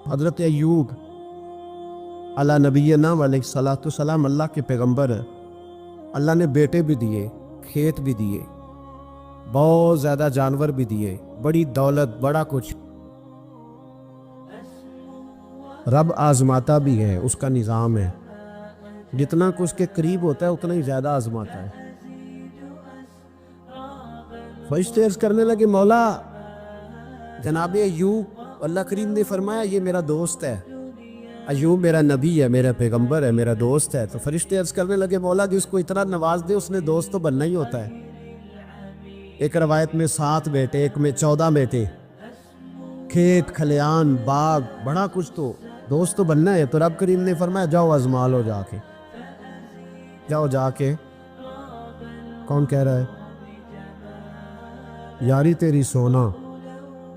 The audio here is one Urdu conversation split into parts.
حضرت ایوب علی نبینا علیہ السلام اللہ کے پیغمبر ہے. اللہ نے بیٹے بھی دیے، کھیت بھی دیے، بہت زیادہ جانور بھی دیے، بڑی دولت، بڑا کچھ. رب آزماتا بھی ہے، اس کا نظام ہے. جتنا کہ اس کے قریب ہوتا ہے اتنا ہی زیادہ آزماتا ہے. فرشتے عرض کرنے لگے مولا جناب ایوب، اللہ کریم نے فرمایا یہ میرا دوست ہے، ایوب میرا نبی ہے، میرا پیغمبر ہے، میرا دوست ہے. تو فرشتے عرض کرنے لگے مولا جس کو اتنا نواز دے اس نے دوست تو بننا ہی ہوتا ہے. ایک روایت میں 7 بیٹے، ایک میں 14 بیٹے، کھیت کھلیان باغ بڑا کچھ، تو دوست تو بننا ہے. تو رب کریم نے فرمایا جاؤ آزما لو، جا کے جاؤ جا کے. کون کہہ رہا ہے؟ یاری تیری سونا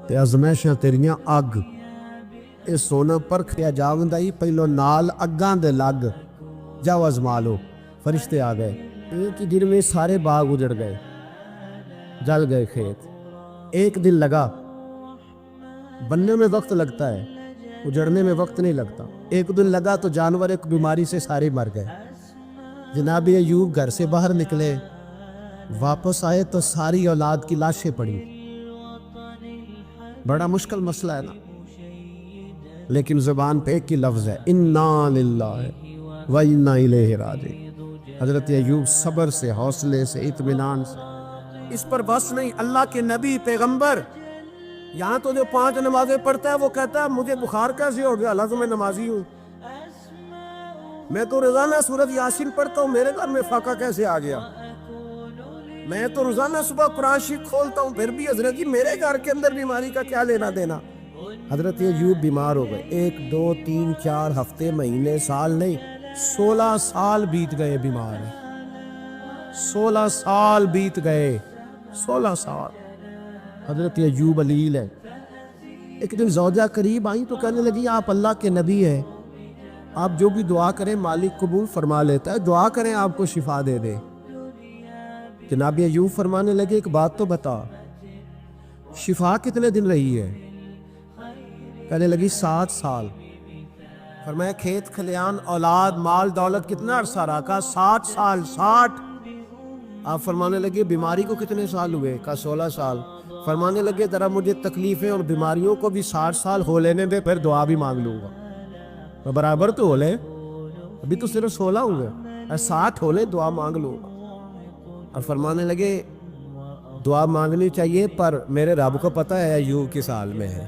تے ازمائشاں تیریاں اگ، اے سونا پرکھیا جاوندا ہی پہلو نال اگاں دے لگ، جاؤ آزما لو. فرشتے آ گئے، ایک ہی دن میں سارے باغ اجڑ گئے، جل گئے کھیت. ایک دن لگا، بننے میں وقت لگتا ہے، اجڑنے میں وقت نہیں لگتا. ایک دن لگا تو جانور ایک بیماری سے سارے مر گئے. جناب ایوب گھر سے باہر نکلے، واپس آئے تو ساری اولاد کی لاشیں پڑی. بڑا مشکل مسئلہ ہے نا، لیکن زبان پہ ایک ہی لفظ ہے، انا للہ و انا الیہ راجعون. حضرت ایوب صبر سے، حوصلے سے، اطمینان سے. اس پر بس نہیں، اللہ کے نبی پیغمبر. یہاں تو جو 5 نمازیں پڑھتا ہے وہ کہتا ہے مجھے بخار کیسے ہو گیا، اللہ تو میں نمازی ہوں. میں تو روزانہ سورۃ یاسین پڑھتا ہوں، میرے گھر میں فاقہ کیسے آ گیا. میں تو روزانہ صبح قرآن شریف کھولتا ہوں، پھر بھی حضرت جی میرے گھر کے اندر بیماری کا کیا لینا دینا. حضرت ایوب بیمار ہو گئے. 1 2 3 4 ہفتے، مہینے، سال نہیں، 16 سال بیت گئے بیمار ہیں. 16 سال بیت گئے، 16 سال. حضرت ایوب علیل ہے. ایک دن زوجہ قریب آئیں تو کہنے لگی آپ اللہ کے نبی ہیں، آپ جو بھی دعا کریں مالک قبول فرما لیتا ہے، دعا کریں آپ کو شفا دے دے. جناب ایوب فرمانے لگے ایک بات تو بتا، شفا کتنے دن رہی ہے؟ کہنے لگی 7 سال. فرمایا کھیت کھلیان اولاد مال دولت کتنا عرصہ رہا؟ کہا 7 سال. 60. آپ فرمانے لگے بیماری کو کتنے سال ہوئے؟ کہا 16 سال. فرمانے لگے ذرا مجھے تکلیفیں اور بیماریوں کو بھی 60 سال ہو لینے دے، پھر دعا بھی مانگ لوں گا. برابر تو ہو لے، ابھی تو صرف 16 ہوئے، 60 ہو لے دعا مانگ لوں گا. اور فرمانے لگے دعا مانگنی چاہیے پر میرے رب کو پتہ ہے ایوب کس حال میں ہے.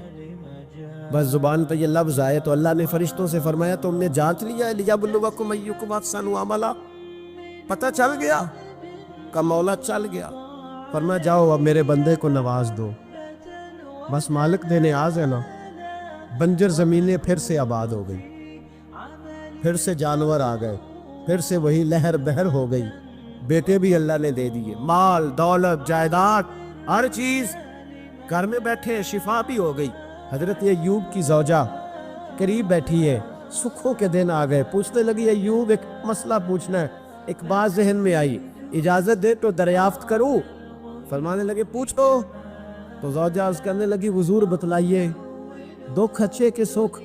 بس زبان پہ یہ لفظ آئے تو اللہ نے فرشتوں سے فرمایا تم نے جانچ لیا ہے لیبلوکم ایکم احسن عملا، پتہ چل گیا؟ کا مولا چل گیا. فرمایا جاؤ اب میرے بندے کو نواز دو. بس مالک دے نیاز ہے نا. بنجر زمینیں پھر سے آباد ہو گئی، پھر سے جانور آ گئے، پھر سے وہی لہر بہر ہو گئی. بیٹے بھی اللہ نے دے دیے، مال دولت جائیداد ہر چیز، گھر میں بیٹھے شفا بھی ہو گئی. حضرت ایوب کی زوجہ قریب بیٹھی ہے، سکھوں کے دن آ گئے. پوچھنے لگی ایوب ایک مسئلہ پوچھنا ہے. ایک بات ذہن میں آئی، اجازت دے تو دریافت کروں؟ فرمانے لگے پوچھو. تو زوجہ عرض کرنے لگی حضور بتلائیے، دکھ اچھے کے سکھ،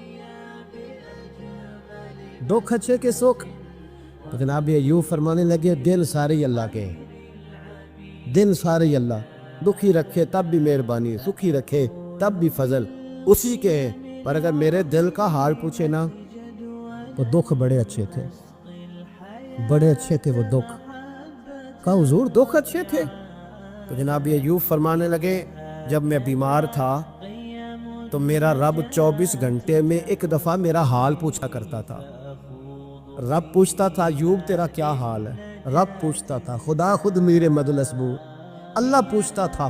دکھ اچھے کے سکھ. تو جناب ایوب فرمانے لگے دن سارے اللہ کے، دن سارے اللہ، دکھی رکھے تب بھی مہربانی، سکھی رکھے تب بھی فضل اسی کے ہیں. پر اگر میرے دل کا حال پوچھے نا تو دکھ بڑے اچھے تھے، بڑے اچھے تھے وہ دکھ. کہا حضور دکھ اچھے تھے؟ تو جناب ایوب فرمانے لگے جب میں بیمار تھا تو میرا رب 24 گھنٹے میں ایک دفعہ میرا حال پوچھا کرتا تھا. رب پوچھتا تھا ایوب تیرا کیا حال ہے؟ رب پوچھتا تھا، خدا خود میرے مدلسبو اللہ پوچھتا تھا.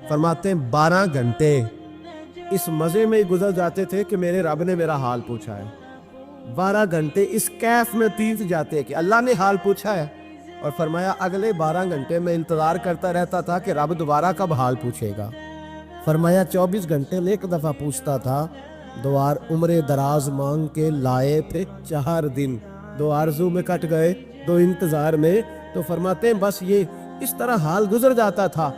فرماتے ہیں 12 گھنٹے اس مزے میں ہی گزر جاتے تھے کہ میرے رب نے میرا حال پوچھا ہے. 12 گھنٹے اس کیف میں بیت جاتے کہ اللہ نے حال پوچھا ہے. اور فرمایا اگلے 12 گھنٹے میں انتظار کرتا رہتا تھا کہ رب دوبارہ کب حال پوچھے گا. فرمایا 24 گھنٹے میں ایک دفعہ پوچھتا تھا. 2 عمر دراز مانگ کے لائے تھے 4 دن، 2 آرزو میں کٹ گئے، 2 انتظار میں. تو فرماتے ہیں بس یہ اس طرح حال گزر جاتا تھا.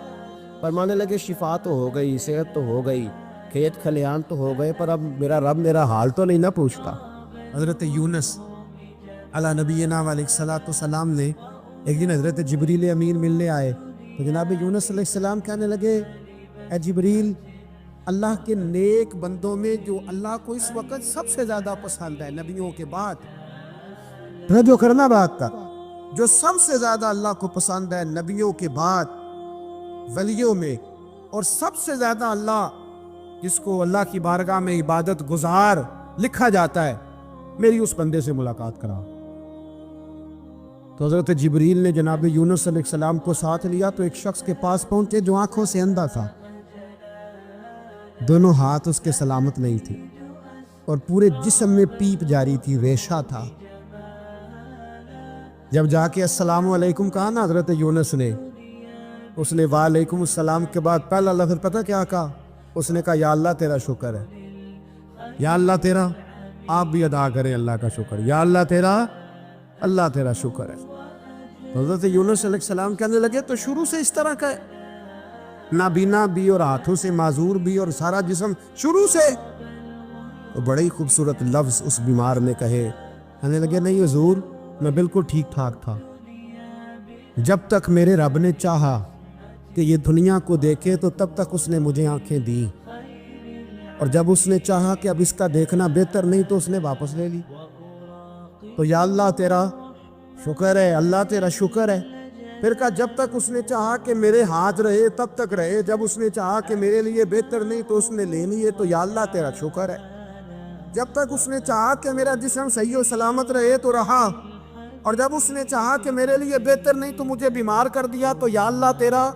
فرمانے لگے شفا تو ہو گئی، صحت تو ہو گئی، کھیت کھلیان تو ہو گئے پر اب میرا رب میرا حال تو نہیں نہ پوچھتا۔ حضرت یونس علی نبینا علیہ الصلوۃ والسلام نے ایک دن حضرت جبریل امین ملنے آئے تو جناب یونس علیہ السلام کہنے لگے اے جبریل، اللہ کے نیک بندوں میں جو اللہ کو اس وقت سب سے زیادہ پسند ہے نبیوں کے بعد، جو کرنا بات کا جو سب سے زیادہ اللہ کو پسند ہے نبیوں کے بعد ولیوں میں، اور سب سے زیادہ اللہ جس کو اللہ کی بارگاہ میں عبادت گزار لکھا جاتا ہے، میری اس بندے سے ملاقات کرا۔ تو حضرت جبریل نے جناب یونس علیہ السلام کو ساتھ لیا تو ایک شخص کے پاس پہنچے جو آنکھوں سے اندھا تھا، دونوں ہاتھ اس کے سلامت نہیں تھے اور پورے جسم میں پیپ جاری تھی، ریشہ تھا۔ جب جا کے السلام علیکم کہا نا حضرت یونس نے، اس نے وعلیکم السلام کے بعد پہلا لفظ پتہ کیا کہا؟ اس نے کہا یا اللہ تیرا شکر ہے، یا اللہ تیرا، آپ بھی ادا کریں اللہ کا شکر، یا اللہ تیرا شکر ہے۔ حضرت یونس علیہ السلام کہنے لگے تو شروع سے اس طرح کا ہے، نابینا بھی اور ہاتھوں سے معذور بھی اور سارا جسم شروع سے؟ تو بڑے ہی خوبصورت لفظ اس بیمار نے کہے، کہنے لگے نہیں حضور میں بالکل ٹھیک ٹھاک تھا، جب تک میرے رب نے چاہا کہ یہ دنیا کو دیکھے تو تب تک اس نے مجھے آنکھیں دی، اور جب اس نے چاہا کہ اب اس کا دیکھنا بہتر نہیں تو اس نے واپس لے لی۔ تو یا اللہ تیرا شکر ہے، اللہ تیرا شکر ہے۔ پھر کہا جب تک اس نے چاہا کہ میرے ہاتھ رہے تب تک رہے، جب اس نے چاہا کہ میرے لیے بہتر نہیں تو اس نے لے لیے، تو یا اللہ تیرا شکر ہے۔ جب تک اس نے چاہا کہ میرا جسم صحیح و سلامت رہے تو رہا، اور جب اس نے چاہا کہ میرے لیے بہتر نہیں تو مجھے بیمار کر دیا، تو یا اللہ تیرا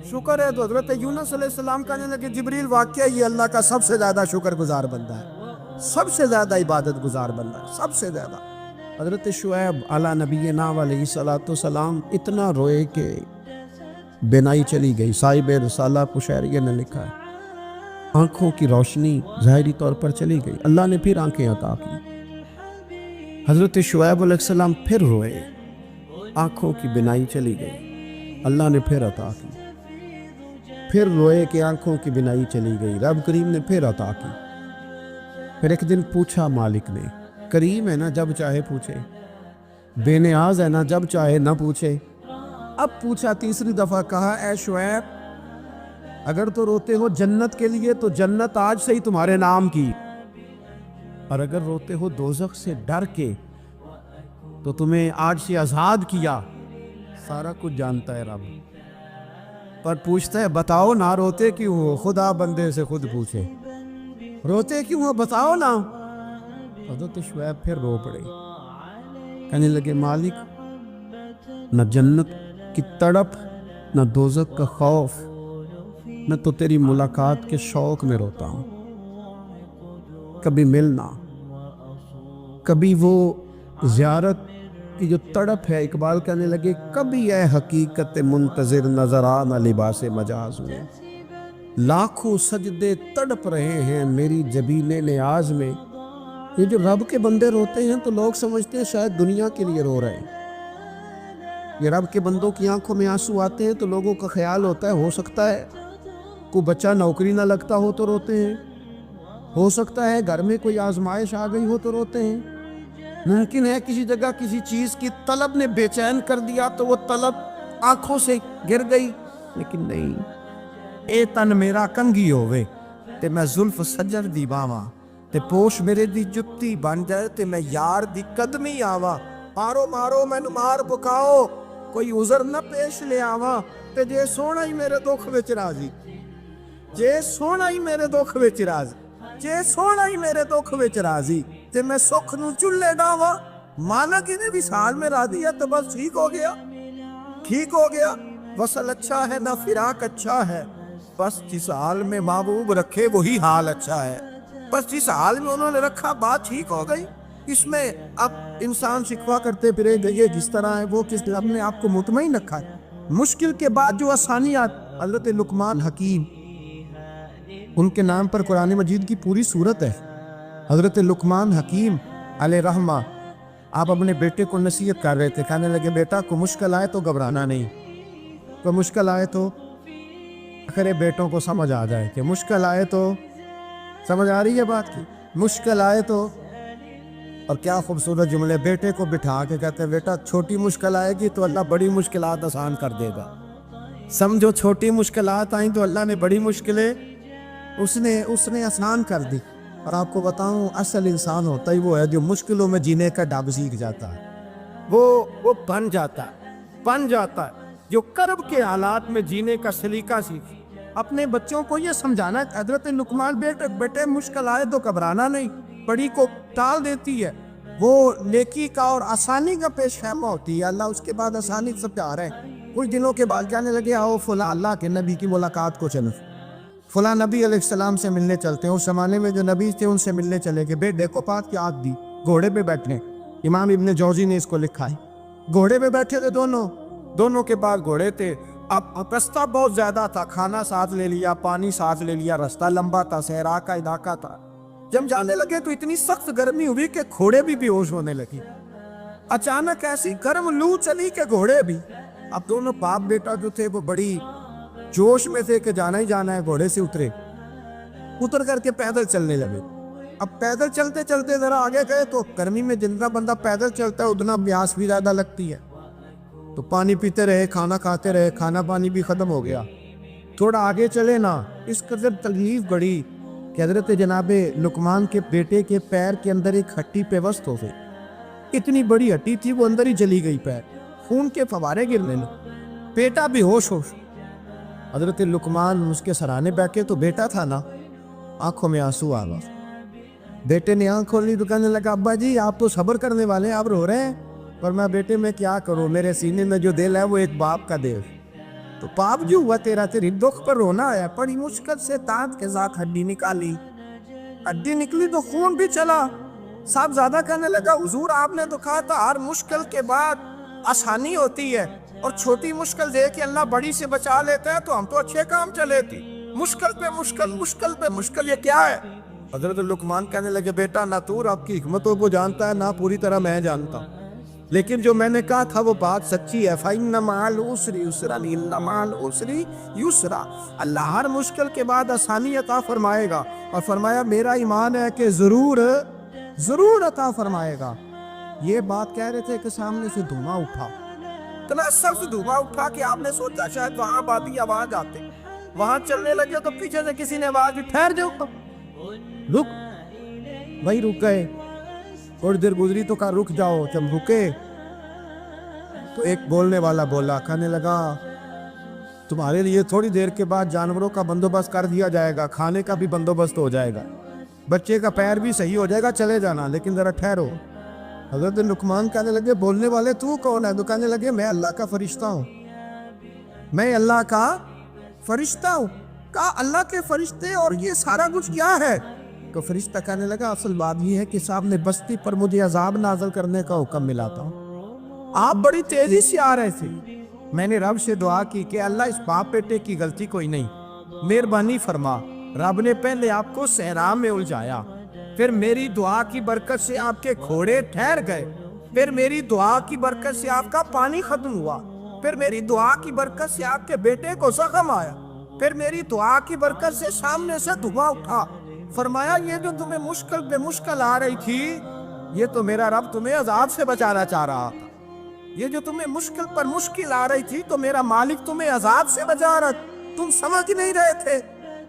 شکر ہے۔ تو حضرت یونس علیہ السلام کہنے لگے جبریل واقعہ یہ اللہ کا سب سے زیادہ شکر گزار بندہ ہے، سب سے زیادہ عبادت گزار بندہ ہے، سب سے زیادہ۔ حضرت شعیب علی نبینا علیہ الصلوۃ والسلام اتنا روئے کہ بینائی چلی گئی۔ صاحب رسالہ قشیریہ نے لکھا ہے آنکھوں کی روشنی ظاہری طور پر چلی گئی، اللہ نے پھر آنکھیں عطا کی۔ حضرت شعیب علیہ السلام پھر روئے، آنکھوں کی بینائی چلی گئی، اللہ نے پھر عطا کی۔ پھر روئے کہ آنکھوں کی بینائی چلی گئی، رب کریم نے پھر عطا کی۔ پھر ایک دن پوچھا مالک نے، کریم ہے نا جب چاہے پوچھے، بے نیاز ہے نا جب چاہے نہ پوچھے۔ اب پوچھا تیسری دفعہ، کہا اے شعیب اگر تو روتے ہو جنت کے لیے تو جنت آج سے ہی تمہارے نام کی، اور اگر روتے ہو دوزخ سے ڈر کے تو تمہیں آج سے آزاد کیا۔ سارا کچھ جانتا ہے رب، پر پوچھتا ہے بتاؤ نا روتے کیوں ہو؟ خدا بندے سے خود پوچھے روتے کیوں ہو، بتاؤ نا۔ حضرت شعیب پھر رو پڑے، کہنے لگے مالک نہ جنت کی تڑپ نہ دوزخ کا خوف، میں تو تیری ملاقات کے شوق میں روتا ہوں، کبھی ملنا، کبھی وہ زیارت کی جو تڑپ ہے۔ اقبال کہنے لگے کبھی اے حقیقت منتظر نظر آنا لباس مجاز میں، لاکھوں سجدے تڑپ رہے ہیں میری جبین نیاز میں۔ یہ جو رب کے بندے روتے ہیں تو لوگ سمجھتے ہیں شاید دنیا کے لیے رو رہے ہیں۔ یہ رب کے بندوں کی آنکھوں میں آنسو آتے ہیں تو لوگوں کا خیال ہوتا ہے ہو سکتا ہے کوئی بچہ نوکری نہ لگتا ہو تو روتے ہیں، ہو سکتا ہے گھر میں کوئی آزمائش آ گئی ہو تو روتے ہیں، ممکن ہے کسی جگہ کسی چیز کی طلب نے بے چین کر دیا تو وہ طلب آنکھوں سے گر گئی، لیکن نہیں۔ اے تن میرا کنگھی ہووے تے میں زلف سجر دی باواں، تے پوش میرے دی جتی بن جائے تے میں یار دی قدمی آواں، مارو مارو مینو مار پکاؤ کوئی عذر نہ پیش لے آواں، تے جے سونا ہی میرے دکھ وچ راضی، جے سونا ہی میرے دکھ وچ راضی، جے سونا ہی میرے دکھ وچ راضی، تے میں سکھ نو چلے ڈاواں، مالک انہیں وصال میں راضی ہے تو بس ٹھیک ہو گیا، ٹھیک ہو گیا۔ وصل اچھا ہے نہ فراق اچھا ہے، بس جس حال میں محبوب رکھے وہی حال اچھا ہے، بس جس حال میں انہوں نے رکھا بات ٹھیک ہو گئی۔ اس میں اب انسان شکوہ کرتے پھرے گئے جس طرح ہے وہ کس نے اپنے آپ کو مطمئن رکھا ہے۔ مشکل کے بعد جو آسانیات، حضرت لقمان حکیم ان کے نام پر قرآن مجید کی پوری صورت ہے۔ حضرت لقمان حکیم علیہ رحمہ آپ اپنے بیٹے کو نصیحت کر رہے تھے، کہنے لگے بیٹا کو مشکل آئے تو گھبرانا نہیں، کوئی مشکل آئے تو، اگر بیٹوں کو سمجھ آ جائے کہ مشکل آئے تو سمجھ آ رہی ہے بات کی؟ مشکل آئے تو، اور کیا خوبصورت جملے، بیٹے کو بٹھا کے کہتے ہیں بیٹا چھوٹی مشکل آئے گی تو اللہ بڑی مشکلات آسان کر دے گا. سمجھو چھوٹی مشکلات آئیں تو اللہ نے بڑی مشکلیں اس نے آسان کر دی. اور آپ کو بتاؤں اصل انسان ہوتا ہی وہ ہے جو مشکلوں میں جینے کا ڈب سیکھ جاتا ہے. وہ بن جاتا ہے جو کرب کے حالات میں جینے کا سلیقہ سیکھے. اپنے بچوں کو یہ سمجھانا ہے. حضرت لقمان بیٹے مشکل آئے تو گھبرانا نہیں، بڑی کو ٹال دیتی ہے. وہ نیکی کا اور آسانی کا پیش خیمہ ہوتی ہے. اللہ اس کے بعد آسانی سب چاہ رہے ہیں. کچھ دنوں کے بعد کہنے لگے آؤ فلاں اللہ کے نبی کی ملاقات کو چلو، فلاں نبی علیہ السلام سے ملنے چلتے ہیں. اس زمانے میں جو نبی تھے ان سے ملنے چلے گئے. بیٹے کو پاک کی آگ دی، گھوڑے پہ بیٹھے. امام ابن جوزی نے اس کو لکھا ہے. گھوڑے پہ بیٹھے تھے دونوں کے پاس گھوڑے تھے. اب رستہ بہت زیادہ تھا، کھانا ساتھ لے لیا، پانی ساتھ لے لیا، رستہ لمبا تھا، صحرا کا علاقہ تھا. جب جانے لگے تو اتنی سخت گرمی ہوئی کہ گھوڑے بھی بے ہوش ہونے لگی. اچانک ایسی گرم لو چلی کہ گھوڑے بھی. اب دونوں باپ بیٹا جو تھے وہ بڑی جوش میں تھے کہ جانا ہی جانا ہے. گھوڑے سے اتر کر کے پیدل چلنے لگے. اب پیدل چلتے چلتے ذرا آگے گئے تو گرمی میں جتنا بندہ پیدل چلتا ہے اتنا پیاس بھی زیادہ لگتی ہے. تو پانی پیتے رہے، کھانا کھاتے رہے، کھانا پانی بھی ختم ہو گیا. تھوڑا آگے چلے نا، اس قدر تکلیف بڑی کہ حضرت جناب لقمان کے بیٹے کے پیر کے اندر ایک ہڈی پیوست ہو گئی. اتنی بڑی ہڈی تھی وہ اندر ہی چلی گئی. پیر خون کے فوارے گرنے لگے. بیٹا بھی ہوش. حضرت لقمان اس کے سرانے بیٹھے تو بیٹا تھا نا، آنکھوں میں آنسو آ گئے. بیٹے نے آنکھ کھولی تو کہنے لگا ابا جی آپ تو صبر کرنے والے ہیں، آپ رو رہے ہیں. اور میں بیٹے میں کیا کروں، میرے سینے میں جو دل ہے وہ ایک باپ کا دل. تو باپ جو ہوا تیری دکھ پر رونا ہے. بڑی مشکل سے دانت کے ساتھ ہڈی نکالی. ہڈی نکلی تو خون بھی چلا. صاحب زیادہ کہنے لگا حضور آپ نے تو کہا تھا ہر مشکل کے بعد آسانی ہوتی ہے، اور چھوٹی مشکل دے کے اللہ بڑی سے بچا لیتا ہے، تو ہم تو اچھے کام چلے تھے. مشکل پہ مشکل یہ کیا ہے؟ حضرت لقمان کہنے لگے بیٹا نہ تو رب کی حکمتوں کو جانتا ہے، نہ پوری طرح میں جانتا ہوں، لیکن جو میں نے کہا تھا وہ بات سچی ہے. فَإِنَّ مَعَ الْعُسْرِ يُسْرًا إِنَّ مَعَ الْعُسْرِ يُسْرًا. اللہ ہر مشکل کے بعد آسانی عطا فرمائے گا. اور فرمایا میرا ایمان ہے کہ ضرور عطا فرمائے گا. یہ بات کہہ رہے تھے کہ سامنے سے دھواں اٹھا. اتنا سخت دھواں اٹھا کہ آپ نے سوچا شاید وہاں بادی آواز آتے. وہاں چلنے لگے تو پیچھے سے کسی نے آواز دی ٹھہر جاؤ، رک. وہی رک گئے. تھوڑی دیر گزری تو کہا رک جاؤ. جب رکے تو ایک بولنے والا بولا، کہنے لگا تمہارے لیے تھوڑی دیر کے بعد جانوروں کا بندوبست کر دیا جائے گا، کھانے کا بھی بندوبست ہو جائے گا، بچے کا پیر بھی صحیح ہو جائے گا، چلے جانا لیکن ذرا ٹھہرو. حضرت لقمان کہنے لگے بولنے والے تو کون ہے؟ تو کہنے لگے میں اللہ کا فرشتہ ہوں. میں اللہ کا فرشتہ ہوں. کہا اللہ کے فرشتے اور یہ سارا کچھ کیا ہے؟ تو فرشتہ کہنے لگا اصل بات یہ ہے کہ صاحب نے بستی پر مجھے عذاب نازل کرنے کا حکم ملا تھا. آپ بڑی تیزی سے آ رہے تھے. میں نے رب سے دعا کی کہ اللہ اس باپ بیٹے کی غلطی کوئی نہیں، مہربانی فرما. رب نے پہلے آپ کو صحرا میں الجھایا، پھر میری دعا کی برکت سے آپ کے گھوڑے ٹھہر گئے، پھر میری دعا کی برکت سے آپ کا پانی ختم ہوا، پھر میری دعا کی برکت سے آپ کے بیٹے کو زخم آیا، پھر میری دعا کی برکت سے سامنے سے دھواں اٹھا. فرمایا یہ جو تمہیں مشکل پہ مشکل آ رہی تھی، یہ تو میرا رب تمہیں عذاب سے بچانا چاہ رہا تھا. یہ جو تمہیں مشکل پر مشکل آ رہی تھی تو میرا مالک تمہیں عذاب سے بچا رہا، تم سمجھ نہیں رہے تھے.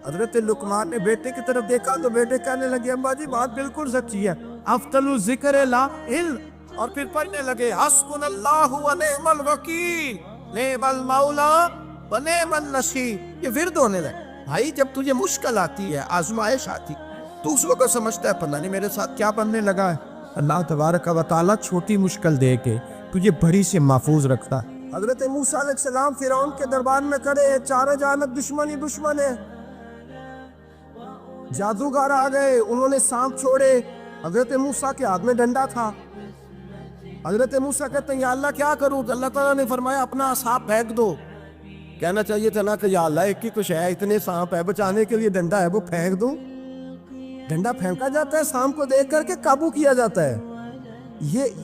حضرت لقمان نے بیٹے کی طرف دیکھا تو بیٹے کہنے لگے ابا جی بات بالکل سچی ہے، افضل الذکر لا علم. اور پھر پڑھنے لگے حسبنا اللہ و نعم الوکیل نعم المولا و نعم النصیر. یہ ورد ہونے لگے. بھائی جب تجھے مشکل آتی ہے، آزمائش آتی، تو اس وقت سمجھتا ہے پتہ نہیں میرے ساتھ کیا بننے لگا ہے. اللہ تبارک و تعالیٰ چھوٹی مشکل دے کے تجھے بڑی سے محفوظ رکھتا ہے. حضرت موسیٰ علیہ السلام فرعون کے دربار میں کھڑے ہیں، چاروں جانب دشمن ہی دشمن ہے. جادوگر آ گئے، انہوں نے سانپ چھوڑے. حضرت موسیٰ کے ہاتھ میں ڈنڈا تھا. حضرت موسیٰ کہتے ہیں یا اللہ کیا کروں؟ اللہ تعالیٰ نے فرمایا اپنا سانپ پھینک دو. کہنا چاہیے تھا نا کہ یا اللہ ایک ہی کچھ ہے، اتنے سانپ ہے، بچانے کے لیے ڈنڈا ہے وہ پھینک دو. ڈنڈا پھینکا جاتا ہے، سانپ کو دیکھ کر کے قابو کیا جاتا ہے.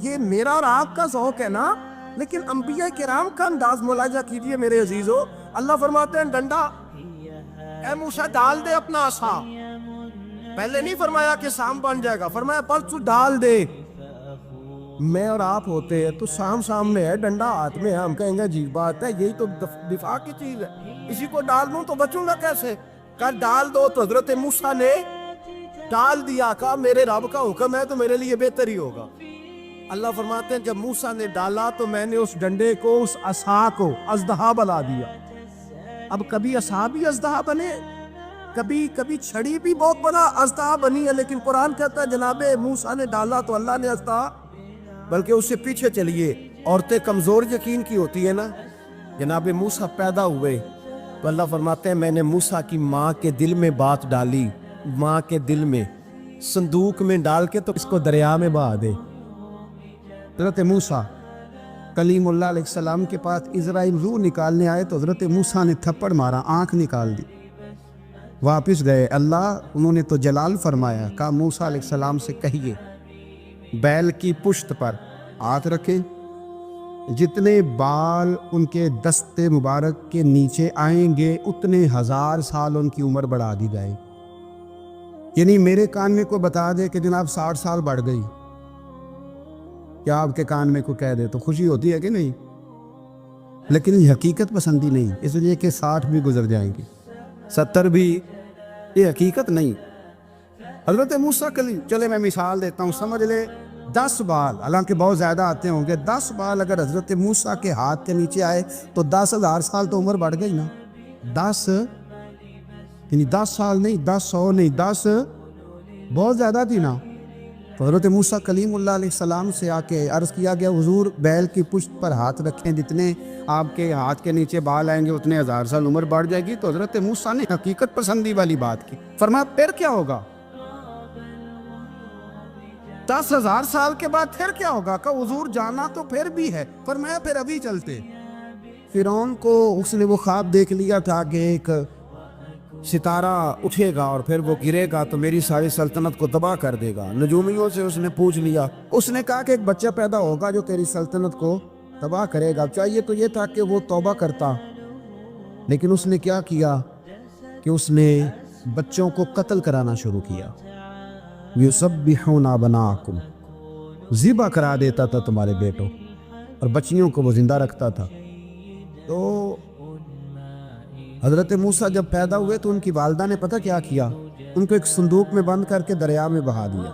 یہ میرا اور آپ کا ذوق ہے نا، لیکن انبیاء کرام کا انداز ملاحظہ کیجئے میرے عزیزو. اللہ فرماتے ہیں ڈنڈا، اے موسیٰ ڈال دے اپنا عصا. پہلے نہیں فرمایا کہ سام بن جائے گا، فرمایا بس تو ڈال دے۔ میں اور آپ ہوتے ہیں تو سام سامنے ہے، ڈنڈا ہاتھ میں ہے، ہم کہیں گے عجیب بات ہے، یہی تو دفاع کی چیز ہے، اسی کو ڈال دوں تو بچوں گا کیسے؟ کہا ڈال دو، تو حضرت موسیٰ نے ڈال دیا، کہا میرے رب کا حکم ہے تو میرے لیے بہتر ہی ہوگا۔ اللہ فرماتے ہیں جب موسیٰ نے ڈالا تو میں نے اس ڈنڈے کو، اس عصا کو اژدہا بنا دیا۔ اب کبھی عصا بھی اژدہا بنے، کبھی چھڑی بھی بہت بڑا اژدہا بنی ہے، لیکن قرآن کہتا ہے جناب موسیٰ نے ڈالا تو اللہ نے اژدہا، بلکہ اس سے پیچھے چلیے، عورتیں کمزور یقین کی ہوتی ہے نا، جناب موسیٰ پیدا ہوئے تو اللہ فرماتے ہیں میں نے موسیٰ کی ماں کے دل میں بات ڈالی، ماں کے دل میں صندوق میں ڈال کے تو اس کو دریا میں بہا دے۔ حضرت موسیٰ کلیم اللہ علیہ السلام کے پاس اسرائیل روح نکالنے آئے تو حضرت موسیٰ نے تھپڑ مارا، آنکھ نکال دی، واپس گئے۔ اللہ انہوں نے تو جلال فرمایا، کہا موسیٰ علیہ السلام سے کہیے بیل کی پشت پر ہاتھ رکھیں، جتنے بال ان کے دست مبارک کے نیچے آئیں گے اتنے 1000 سال ان کی عمر بڑھا دی جائے۔ یعنی میرے کان میں کوئی بتا دے کہ جناب 60 سال بڑھ گئی، کیا آپ کے کان میں کوئی کہہ دے تو خوشی ہوتی ہے کہ نہیں؟ لیکن یہ حقیقت پسندی نہیں، اس لیے کہ 60 بھی گزر جائیں گی، 70 بھی، یہ حقیقت نہیں۔ حضرت موسیٰ کلیم، چلے میں مثال دیتا ہوں، سمجھ لے 10 بال، حالانکہ بہت زیادہ آتے ہوں گے، 10 بال اگر حضرت موسیٰ کے ہاتھ کے نیچے آئے تو 10,000 سال تو عمر بڑھ گئی نا۔ 10 یعنی 10 سال نہیں، 10 نہیں، 10 بہت زیادہ تھی نا۔ تو حضرت موسیٰ کلیم اللہ علیہ السلام سے آ کے عرض کیا گیا حضور بیل کی پشت پر ہاتھ رکھیں، جتنے آپ کے ہاتھ کے نیچے بال آئیں گے اتنے 1000 سال عمر بڑھ جائے گی۔ تو حضرت موسیٰ نے حقیقت پسندی والی بات کی، فرمایا پھر کیا ہوگا؟ 10,000 سال کے بعد پھر کیا ہوگا؟ کہ حضور جانا تو پھر بھی ہے، فرمایا پھر ابھی چلتے۔ فرعون کو اس نے وہ خواب دیکھ لیا تھا کہ ایک ستارہ اٹھے گا اور پھر وہ گرے گا تو میری ساری سلطنت کو تباہ کر دے گا۔ نجومیوں سے اس نے پوچھ لیا، اس نے کہا کہ ایک بچہ پیدا ہوگا جو تیری سلطنت کو تباہ کرے گا۔ چاہیے تو یہ تھا کہ وہ توبہ کرتا، لیکن اس نے کیا کیا کہ اس نے بچوں کو قتل کرانا شروع کیا۔ یُسَبِّحُونَ أَبْنَاءَکُمْ، ذبح کرا دیتا تھا تمہارے بیٹوں، اور بچیوں کو وہ زندہ رکھتا تھا۔ تو حضرت موسیٰ جب پیدا ہوئے تو ان کی والدہ نے پتہ کیا کیا، ان کو ایک صندوق میں بند کر کے دریا میں بہا دیا۔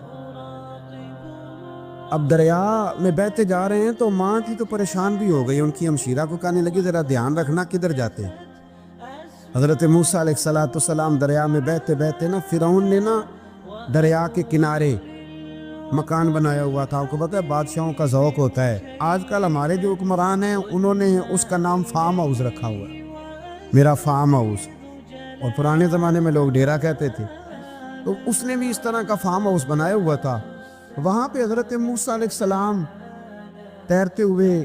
اب دریا میں بہتے جا رہے ہیں تو ماں کی تو پریشان بھی ہو گئی، ان کی ہمشیرہ کو کہنے لگی ذرا دھیان رکھنا کدھر جاتے ہیں۔ حضرت موسیٰ علیہ السلام دریا میں بہتے بہتے نا، فرعون نے نا دریا کے کنارے مکان بنایا ہوا تھا۔ آپ کو پتہ ہے بادشاہوں کا ذوق ہوتا ہے، آج کل ہمارے جو حکمران ہیں انہوں نے اس کا نام فارم ہاؤس رکھا ہوا ہے، میرا فارم ہاؤس، اور پرانے زمانے میں لوگ ڈیرا کہتے تھے۔ تو اس نے بھی اس طرح کا فارم ہاؤس بنایا ہوا تھا۔ وہاں پہ حضرت موسیٰ علیہ السلام تیرتے ہوئے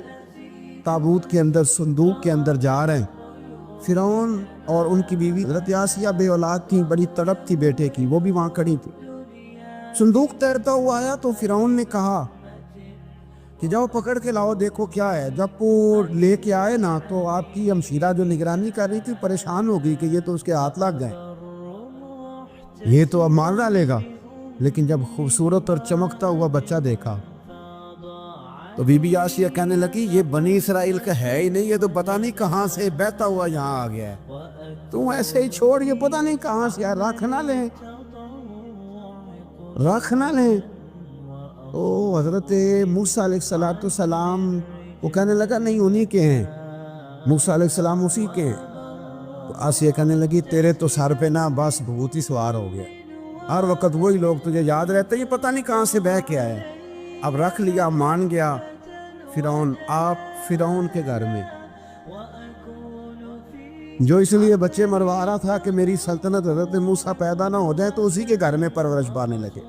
تابوت کے اندر، صندوق کے اندر جا رہے ہیں۔ فرعون اور ان کی بیوی حضرت آسیہ بے اولاد تھیں، بڑی تڑپ تھی بیٹے کی، وہ بھی وہاں کھڑی تھی۔ صندوق تیرتا ہوا آیا تو فرعون نے کہا کہ جاؤ پکڑ کے لاؤ دیکھو کیا ہے۔ جب وہ لے کے آئے نا تو آپ کی ہمشیرہ جو نگرانی کر رہی تھی پریشان ہو گئی کہ یہ تو اس کے ہاتھ لگ گئے، یہ تو اب مار ڈالے گا۔ لیکن جب خوبصورت اور چمکتا ہوا بچہ دیکھا تو بی بی آسیہ کہنے لگی یہ بنی اسرائیل کا ہے ہی نہیں، یہ تو پتہ نہیں کہاں سے بہتا ہوا یہاں آ گیا ہے، تو ایسے ہی چھوڑ، یہ پتہ نہیں کہاں سے، یار رکھ نہ لیں، رکھ نہ لیں۔ تو حضرت موسیٰ علیہ السلام وہ کہنے لگا نہیں انہی کے ہیں، موسیٰ علیہ السلام اسی کے ہیں۔ تو آسیہ کہنے لگی تیرے تو سر پہ نا بس بھوت ہی سوار ہو گیا، ہر وقت وہی لوگ تجھے یاد رہتے، یہ پتہ نہیں کہاں سے بہ کے آئے۔ اب رکھ لیا، مان گیا فرعون۔ آپ فرعون کے گھر میں جو اس لیے بچے مروا رہا تھا کہ میری سلطنت حضرت موسیٰ پیدا نہ ہو جائے، تو اسی کے گھر میں پرورش پانے لگے،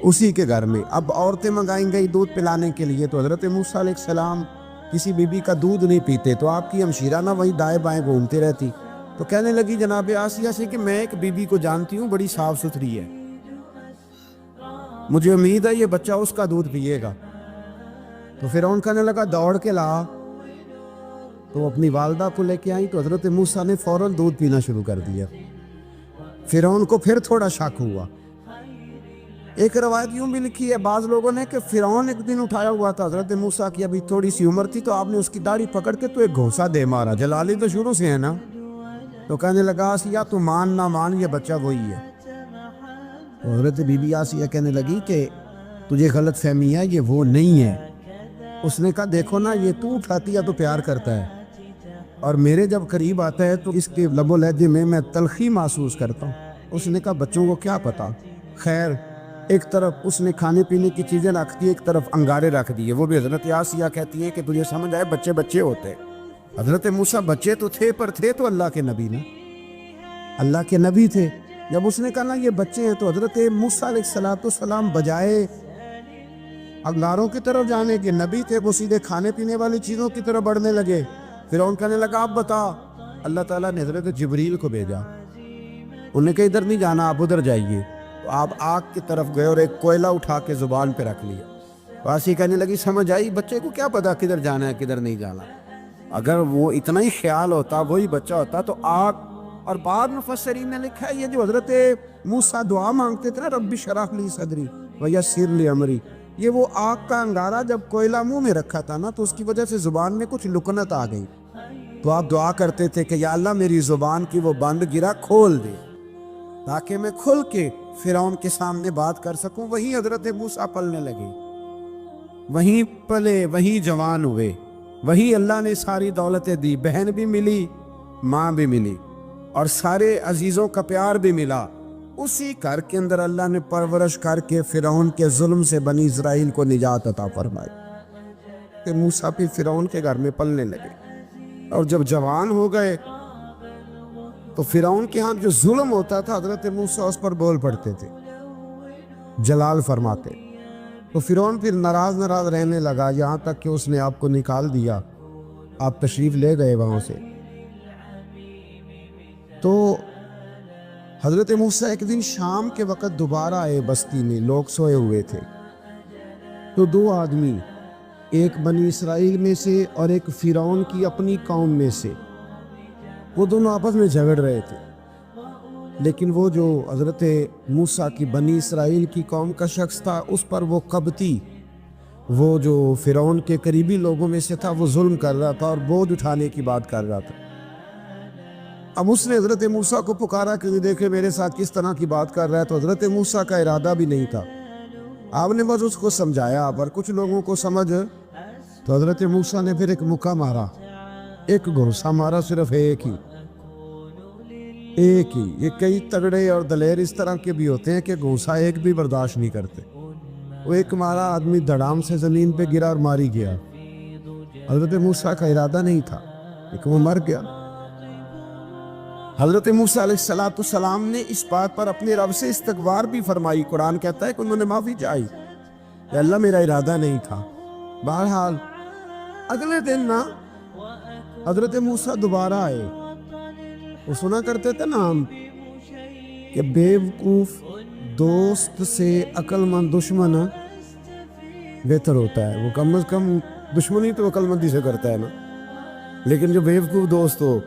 اسی کے گھر میں۔ اب عورتیں منگائیں گئی دودھ پلانے کے لیے، تو حضرت موسیٰ علیہ السلام کسی بی بی کا دودھ نہیں پیتے، تو آپ کی ہمشیرہ نہ وہیں دائیں بائیں گھومتی رہتی۔ تو کہنے لگی جناب آسیہ سے کہ میں ایک بی بی کو جانتی ہوں، بڑی صاف ستھری ہے، مجھے امید ہے یہ بچہ اس کا دودھ پیے گا۔ تو فرعون کہنے لگا دوڑ کے لا، تو اپنی والدہ کو لے کے آئی، تو حضرت موسیٰ نے فوراً دودھ پینا شروع کر دیا۔ فرعون کو پھر تھوڑا شک ہوا، ایک روایت یوں بھی لکھی ہے بعض لوگوں نے کہ فرعون ایک دن اٹھایا ہوا تھا حضرت موسیٰ کی ابھی تھوڑی سی عمر تھی، تو آپ نے اس کی داڑھی پکڑ کے تو ایک گھونسا دے مارا، جلالی تو شروع سے ہے نا، تو کہنے لگا آسیہ تو مان نہ مان یہ بچہ وہی ہے۔ تو حضرت بی بی آسیہ کہنے لگی کہ تجھے غلط فہمی ہے، یہ وہ نہیں ہے۔ اس نے کہا دیکھو نا، یہ تو اٹھاتی ہے تو پیار کرتا ہے، اور میرے جب قریب آتا ہے تو اس کے لب و لہجے میں تلخی محسوس کرتا ہوں۔ اس نے کہا بچوں کو کیا پتا، خیر ایک طرف اس نے کھانے پینے کی چیزیں رکھ دی، ایک طرف انگارے رکھ دیے۔ وہ بھی حضرت آسیہ کہتی ہیں کہ تجھے سمجھ آئے بچے بچے ہوتے، حضرت موسیٰ بچے تو تھے پر تھے تو اللہ کے نبی نا، اللہ کے نبی تھے۔ جب اس نے کہا نا یہ بچے ہیں، تو حضرت موسیٰ علیہ السلام بجائے انگاروں کی طرف جانے کے، نبی تھے، وہ سیدھے کھانے پینے والی چیزوں کی طرف بڑھنے لگے۔ پھر ان کہنے لگا آپ بتا، اللہ تعالیٰ نے حضرت جبریل کو بھیجا، انہوں نے کہا ادھر نہیں جانا، آپ ادھر جائیے۔ تو آپ آگ کی طرف گئے اور ایک کوئلہ اٹھا کے زبان پہ رکھ لیا۔ واسی کہنے لگی سمجھ آئی، بچے کو کیا پتا کدھر جانا ہے کدھر نہیں جانا، اگر وہ اتنا ہی خیال ہوتا وہی بچہ ہوتا تو آگ۔ اور بعد مفسرین نے لکھا ہے یہ جو حضرت موسیٰ دعا مانگتے تھے نا رب اشرح لی صدری ویسر لی امری، یہ وہ آگ کا انگارہ جب کوئلہ منہ میں رکھا تھا نا تو اس کی وجہ سے زبان میں کچھ لکنت آ گئی، تو آپ دعا کرتے تھے کہ یا اللہ میری زبان کی وہ بند گرا کھول دے تاکہ میں کھل کے فرعون کے سامنے بات کر سکوں۔ وہیں حضرت موسیٰ پلنے لگے، وہیں پلے، وہیں جوان ہوئے، وہیں اللہ نے ساری دولتیں دی، بہن بھی ملی، ماں بھی ملی، اور سارے عزیزوں کا پیار بھی ملا۔ اسی گھر کے اندر اللہ نے پرورش کر کے فرعون کے ظلم سے بنی اسرائیل کو نجات عطا فرمائی کہ موسیٰ بھی فرعون کے گھر میں پلنے لگے، اور جب جوان ہو گئے تو فرعون کے ہاں جو ظلم ہوتا تھا حضرت موسیٰ اس پر بول پڑتے تھے، جلال فرماتے، تو فرعون پھر ناراض رہنے لگا، یہاں تک کہ اس نے آپ کو نکال دیا، آپ تشریف لے گئے وہاں سے۔ تو حضرت موسیٰ ایک دن شام کے وقت دوبارہ آئے بستی میں، لوگ سوئے ہوئے تھے، تو دو آدمی، ایک بنی اسرائیل میں سے اور ایک فرعون کی اپنی قوم میں سے، وہ دونوں آپس میں جھگڑ رہے تھے، لیکن وہ جو حضرت موسیٰ کی بنی اسرائیل کی قوم کا شخص تھا اس پر وہ قبطی، وہ جو فرعون کے قریبی لوگوں میں سے تھا، وہ ظلم کر رہا تھا اور بوجھ اٹھانے کی بات کر رہا تھا۔ اب اس نے حضرت موسیٰ کو پکارا کہ دیکھے میرے ساتھ کس طرح کی بات کر رہا ہے، تو حضرت موسیٰ کا ارادہ بھی نہیں تھا، آپ نے بس اس کو سمجھایا، پر کچھ لوگوں کو سمجھ، تو حضرت موسیٰ نے پھر ایک مکہ مارا، ایک گھونسا مارا، صرف ایک ہی۔ یہ کئی تگڑے اور دلیر اس طرح کے بھی ہوتے ہیں کہ گھونسا ایک بھی برداشت نہیں کرتے، وہ ایک مارا، آدمی دھڑام سے زمین پہ گرا اور ماری گیا۔ حضرت موسیٰ کا ارادہ نہیں تھا لیکن وہ مر گیا۔ حضرت موسیٰ علیہ السلام نے اس بات پر اپنے رب سے استغفار بھی فرمائی، قرآن کہتا ہے کہ انہوں نے معافی چاہی کہ اللہ میرا ارادہ نہیں تھا۔ بہرحال اگلے دن نا حضرت موسیٰ دوبارہ آئے، وہ سنا کرتے تھے نا ہم کہ بیوقوف دوست سے عقل مند دشمن بہتر ہوتا ہے، وہ کم از کم دشمنی تو عقل مندی سے کرتا ہے نا، لیکن جو بیوقوف دوست ہو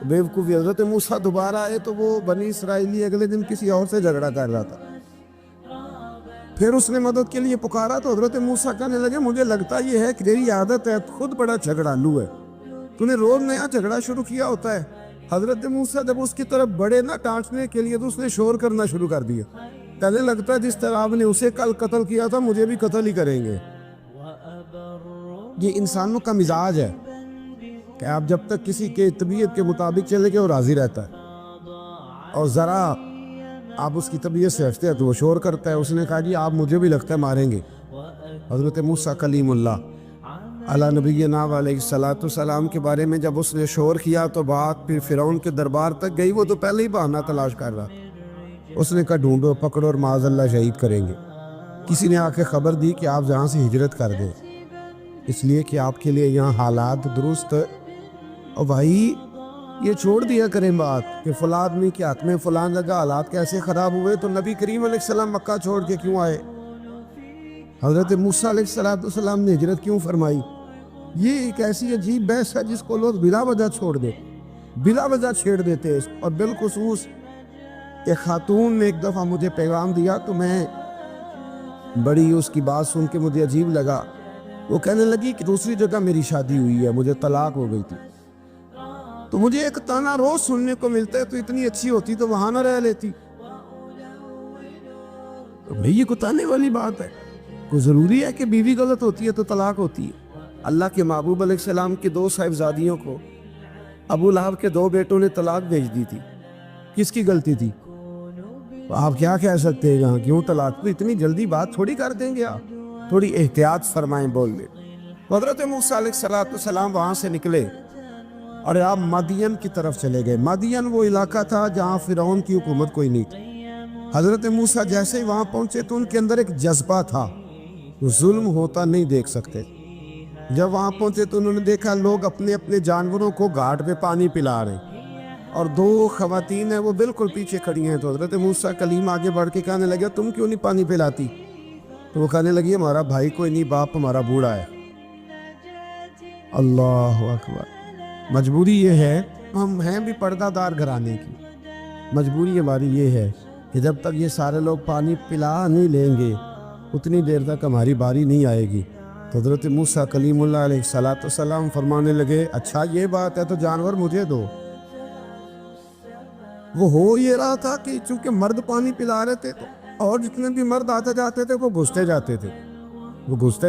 بیوقوفی۔ حضرت موسیٰ دوبارہ آئے تو وہ بنی اسرائیلی اگلے دن کسی اور سے جھگڑا کر رہا تھا، پھر اس نے مدد کے لیے پکارا تو حضرت موسیٰ کہنے لگے مجھے لگتا یہ ہے کہ تیری عادت ہے، خود بڑا جھگڑالو ہے، تو نے روز نیا جھگڑا شروع کیا ہوتا ہے۔ حضرت موسیٰ جب اس کی طرف بڑھے نا ڈانٹنے کے لیے تو اس نے شور کرنا شروع کر دیا، کہنے لگتا ہے جس طرح آپ نے اسے کل قتل کیا تھا مجھے بھی قتل ہی کریں گے۔ یہ انسانوں کا مزاج ہے کہ آپ جب تک کسی کے طبیعت کے مطابق چلے گئے وہ راضی رہتا ہے، اور ذرا آپ اس کی طبیعت سے ہٹتے ہیں تو وہ شور کرتا ہے۔ اس نے کہا جی آپ مجھے بھی لگتا ہے ماریں گے۔ حضرت موسیٰ کلیم اللہ علیہ نبینا علیہ السلام کے بارے میں جب اس نے شور کیا تو بات پھر فرعون کے دربار تک گئی، وہ تو پہلے ہی بہانہ تلاش کر رہا تھا۔ اس نے کہا ڈھونڈو، پکڑو اور معاذ اللہ شہید کریں گے۔ کسی نے آ کے خبر دی کہ آپ یہاں سے ہجرت کر دیں، اس لیے کہ آپ کے لیے یہاں حالات درست، اور بھائی یہ چھوڑ دیا کریں بات کہ فلاں آدمی کے حق میں فلاں جگہ حالات کیسے خراب ہوئے، تو نبی کریم علیہ السلام مکہ چھوڑ کے کیوں آئے؟ حضرت موسیٰ علیہ السلام نے ہجرت کیوں فرمائی؟ یہ ایک ایسی عجیب بحث ہے جس کو لوگ بلا وجہ چھوڑ دے، بلا وجہ چھیڑ دیتے ہیں۔ اور بالخصوص ایک خاتون نے ایک دفعہ مجھے پیغام دیا تو میں بڑی اس کی بات سن کے مجھے عجیب لگا. وہ کہنے لگی کہ دوسری جگہ میری شادی ہوئی ہے, مجھے طلاق ہو گئی تھی, تو مجھے ایک تانا روز سننے کو ملتا ہے تو اتنی اچھی ہوتی تو وہاں نہ رہ لیتی. یہ کوئی تانے والی بات ہے؟ کوئی ضروری ہے کہ بیوی غلط ہوتی ہے تو طلاق ہوتی ہے؟ اللہ کے محبوب علیہ السلام کی 2 صاحبزادیوں کو ابو لہب کے 2 بیٹوں نے طلاق بھیج دی تھی. کس کی غلطی تھی؟ آپ کیا کہہ سکتے ہیں یہاں کیوں طلاق؟ تو اتنی جلدی بات تھوڑی کر دیں گے آپ, تھوڑی احتیاط فرمائیں بولنے. حضرت موسیٰ علیہ السلام وہاں سے نکلے اور آپ مدین کی طرف چلے گئے. مدین وہ علاقہ تھا جہاں فرعون کی حکومت کوئی نہیں تھی. حضرت موسیٰ جیسے ہی وہاں پہنچے تو ان کے اندر ایک جذبہ تھا, ظلم ہوتا نہیں دیکھ سکتے. جب وہاں پہنچے تو انہوں نے دیکھا لوگ اپنے اپنے جانوروں کو گھاٹ پہ پانی پلا رہے ہیں اور 2 خواتین ہیں وہ بالکل پیچھے کھڑی ہیں. تو حضرت موسیٰ کلیم آگے بڑھ کے کہنے لگے تم کیوں نہیں پانی پلاتی؟ تو وہ کہنے لگی ہمارا بھائی کوئی نہیں, باپ ہمارا بوڑھا ہے. اللہ اکبر. مجبوری یہ ہے, ہم ہیں بھی پردہ دار گھرانے کی, مجبوری ہماری یہ ہے کہ جب تک یہ سارے لوگ پانی پلا نہیں لیں گے اتنی دیر تک ہماری باری نہیں آئے گی. تو حضرت موسیٰ کلیم اللہ علیہ السلام فرمانے لگے اچھا یہ بات ہے تو جانور مجھے دو. وہ ہو یہ رہا تھا کہ چونکہ مرد پانی پلا رہے تھے اور جتنے بھی مرد آتے جاتے تھے وہ گھستے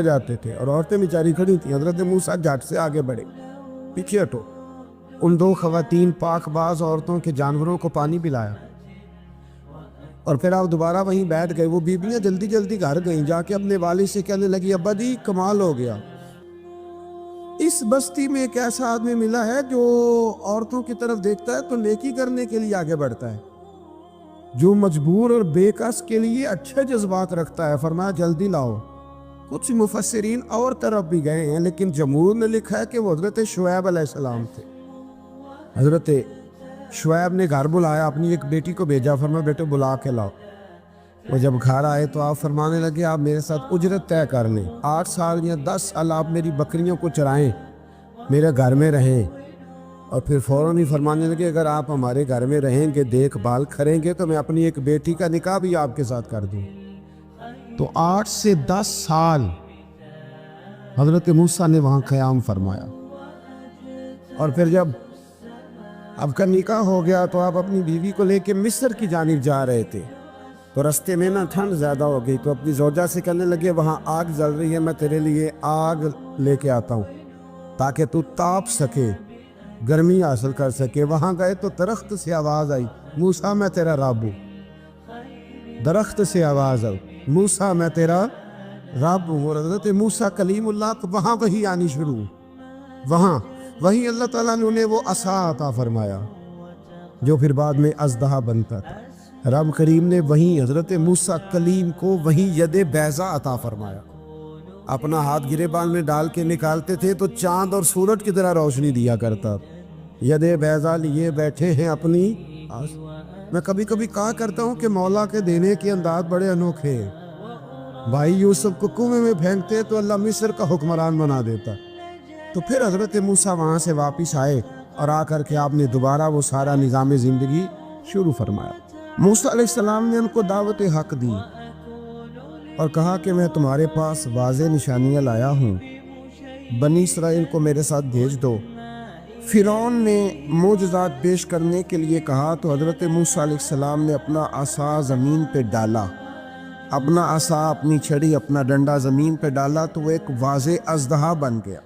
جاتے تھے اور عورتیں بیچاری کھڑی تھیں. حضرت موسیٰ جھٹ سے آگے بڑھے, پیچھے ہٹو. ان 2 خواتین پاک باز عورتوں کے جانوروں کو پانی پلایا اور پھر آپ دوبارہ وہیں بیٹھ گئے. وہ بیویاں جلدی جلدی گھر گئیں, جا کے اپنے والد سے کہنے لگی ابا جی کمال ہو گیا, اس بستی میں ایک ایسا آدمی ملا ہے جو عورتوں کی طرف دیکھتا ہے تو نیکی کرنے کے لیے آگے بڑھتا ہے, جو مجبور اور بے کس کے لیے اچھے جذبات رکھتا ہے. فرمایا جلدی لاؤ. کچھ مفسرین اور طرف بھی گئے ہیں لیکن جمہور نے لکھا ہے کہ وہ حضرت شعیب علیہ السلام تھے. حضرت شعیب نے گھر بلایا, اپنی ایک بیٹی کو بھیجا, فرمایا بیٹے بلا کے لاؤ. وہ جب گھر آئے تو آپ فرمانے لگے آپ میرے ساتھ اجرت طے کر لیں, 8 سال یا 10 سال آپ میری بکریوں کو چرائیں, میرے گھر میں رہیں. اور پھر فوراً ہی فرمانے لگے اگر آپ ہمارے گھر میں رہیں گے دیکھ بھال کریں گے تو میں اپنی ایک بیٹی کا نکاح بھی آپ کے ساتھ کر دوں. تو 8 سے 10 سال حضرت موسیٰ نے وہاں قیام فرمایا. اور پھر جب آپ کا نکاح ہو گیا تو آپ اپنی بیوی کو لے کے مصر کی جانب جا رہے تھے, تو رستے میں نا ٹھنڈ زیادہ ہو گئی تو اپنی زوجہ سے کہنے لگے وہاں آگ جل رہی ہے, میں تیرے لیے آگ لے کے آتا ہوں تاکہ تو تاپ سکے, گرمی حاصل کر سکے. وہاں گئے تو درخت سے آواز آئی موسیٰ میں تیرا رب ہوں. درخت سے آواز آئی موسیٰ میں تیرا رب ہوں. اور حضرت موسیٰ کلیم اللہ کو وہاں وہی آنی شروع, وہیں اللہ تعالیٰ نے انہیں وہ عصا عطا فرمایا جو پھر بعد میں اژدہا بنتا تھا. رب کریم نے وہیں حضرت موسیٰ کلیم کو وہیں ید بیضا عطا فرمایا. اپنا ہاتھ گریبان میں ڈال کے نکالتے تھے تو چاند اور سورج کی طرح روشنی دیا کرتا. ید بیضا لیے بیٹھے ہیں اپنی. میں کبھی کبھی کہا کرتا ہوں کہ مولا کے دینے کے انداز بڑے انوکھے ہیں. بھائی یوسف کو کنویں میں پھینکتے تو اللہ مصر کا حکمران بنا دیتا. تو پھر حضرت موسیٰ وہاں سے واپس آئے اور آ کر کے آپ نے دوبارہ وہ سارا نظام زندگی شروع فرمایا. موسیٰ علیہ السلام نے ان کو دعوت حق دی اور کہا کہ میں تمہارے پاس واضح نشانیاں لایا ہوں, بنی اسرائیل کو میرے ساتھ بھیج دو. فرعون نے معجزات پیش کرنے کے لیے کہا تو حضرت موسیٰ علیہ السلام نے اپنا عصا زمین پہ ڈالا, اپنا عصا, اپنی چھڑی, اپنا ڈنڈا زمین پہ ڈالا تو وہ ایک واضح اژدہا بن گیا.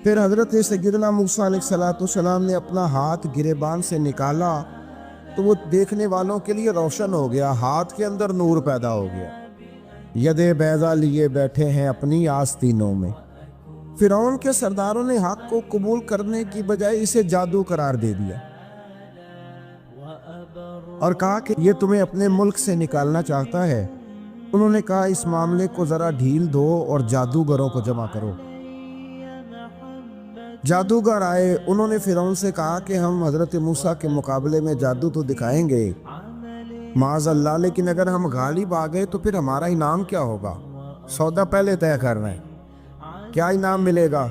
پھر حضرت سیدنا موسیٰ علیہ السلام نے اپنا ہاتھ گریبان سے نکالا تو وہ دیکھنے والوں کے لیے روشن ہو گیا, ہاتھ کے اندر نور پیدا ہو گیا. ید بیضا لیے بیٹھے ہیں اپنی آستینوں میں. فرعون کے سرداروں نے حق کو قبول کرنے کی بجائے اسے جادو قرار دے دیا اور کہا کہ یہ تمہیں اپنے ملک سے نکالنا چاہتا ہے. انہوں نے کہا اس معاملے کو ذرا ڈھیل دو اور جادوگروں کو جمع کرو. جادوگر آئے, انہوں نے فرعون سے کہا کہ ہم حضرت موسیٰ کے مقابلے میں جادو تو دکھائیں گے معاذ اللہ, لیکن اگر ہم غالب آ گئے تو پھر ہمارا انعام کیا ہوگا؟ سودا پہلے طے کر رہے ہیں, کیا انعام ملے گا؟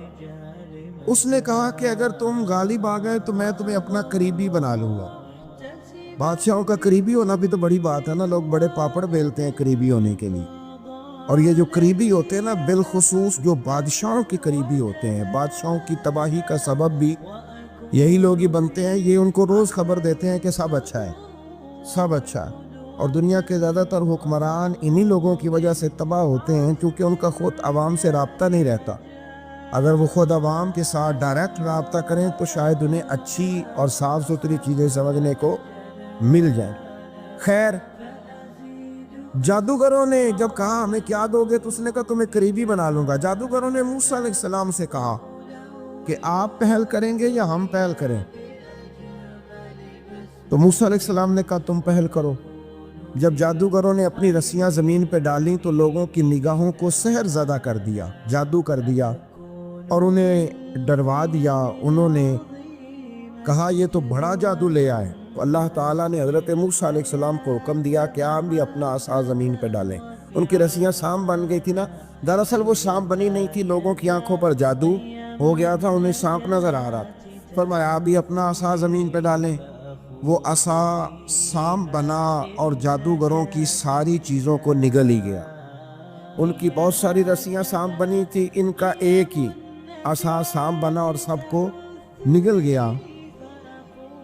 اس نے کہا کہ اگر تم غالب آ گئے تو میں تمہیں اپنا قریبی بنا لوں گا. بادشاہوں کا قریبی ہونا بھی تو بڑی بات ہے نا, لوگ بڑے پاپڑ بیلتے ہیں قریبی ہونے کے لیے. اور یہ جو قریبی ہوتے ہیں نا، بالخصوص جو بادشاہوں کے قریبی ہوتے ہیں، بادشاہوں کی تباہی کا سبب بھی یہی لوگ ہی بنتے ہیں. یہ ان کو روز خبر دیتے ہیں کہ سب اچھا ہے، سب اچھا ہے. اور دنیا کے زیادہ تر حکمران انہی لوگوں کی وجہ سے تباہ ہوتے ہیں، کیونکہ ان کا خود عوام سے رابطہ نہیں رہتا. اگر وہ خود عوام کے ساتھ ڈائریکٹ رابطہ کریں تو شاید انہیں اچھی اور صاف ستھری چیزیں سمجھنے کو مل جائیں. خیر، جادوگروں نے جب کہا ہمیں کیا دو گے، تو اس نے کہا تمہیں قریبی بنا لوں گا. جادوگروں نے موسیٰ علیہ السلام سے کہا کہ آپ پہل کریں گے یا ہم پہل کریں؟ تو موسیٰ علیہ السلام نے کہا تم پہل کرو. جب جادوگروں نے اپنی رسیاں زمین پہ ڈالیں تو لوگوں کی نگاہوں کو سحر زدہ کر دیا، جادو کر دیا اور انہیں ڈروا دیا. انہوں نے کہا یہ تو بڑا جادو لے آئے. تو اللہ تعالیٰ نے حضرت موسیٰ علیہ السلام کو حکم دیا کہ آپ بھی اپنا عصا زمین پہ ڈالیں. ان کی رسیاں سانپ بن گئی تھی نا، دراصل وہ سانپ بنی نہیں تھی، لوگوں کی آنکھوں پر جادو ہو گیا تھا، انہیں سانپ نظر آ رہا تھا. فرمایا آپ بھی اپنا عصا زمین پہ ڈالیں. وہ عصا سانپ بنا اور جادوگروں کی ساری چیزوں کو نگل ہی گیا. ان کی بہت ساری رسیاں سانپ بنی تھی، ان کا ایک ہی عصا سانپ بنا اور سب کو نگل گیا.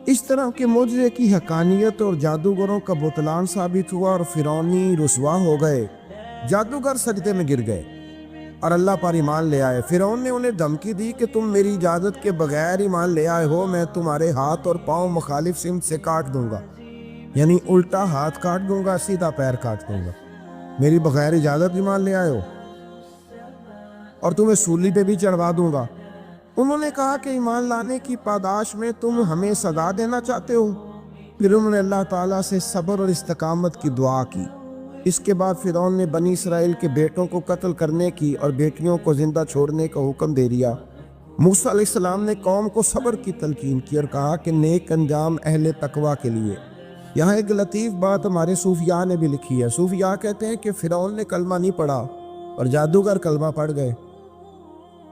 اس طرح کے معجزے کی حقانیت اور جادوگروں کا بطلان ثابت ہوا اور فرعونی رسوا ہو گئے. جادوگر سجدے میں گر گئے اور اللہ پر ایمان لے آئے. فرعون نے انہیں دھمکی دی کہ تم میری اجازت کے بغیر ایمان لے آئے ہو، میں تمہارے ہاتھ اور پاؤں مخالف سمت سے کاٹ دوں گا. یعنی الٹا ہاتھ کاٹ دوں گا، سیدھا پیر کاٹ دوں گا. میری بغیر اجازت ایمان لے آئے ہو، اور تمہیں سولی پہ بھی چڑھوا دوں گا. انہوں نے کہا کہ ایمان لانے کی پاداش میں تم ہمیں سزا دینا چاہتے ہو. پھر انہوں نے اللہ تعالیٰ سے صبر اور استقامت کی دعا کی. اس کے بعد فرعون نے بنی اسرائیل کے بیٹوں کو قتل کرنے کی اور بیٹیوں کو زندہ چھوڑنے کا حکم دے دیا. موسیٰ علیہ السلام نے قوم کو صبر کی تلقین کی اور کہا کہ نیک انجام اہل تقویٰ کے لیے. یہاں ایک لطیف بات ہمارے صوفیاء نے بھی لکھی ہے. صوفیاء کہتے ہیں کہ فرعون نے کلمہ نہیں پڑھا اور جادوگر کلمہ پڑھ گئے.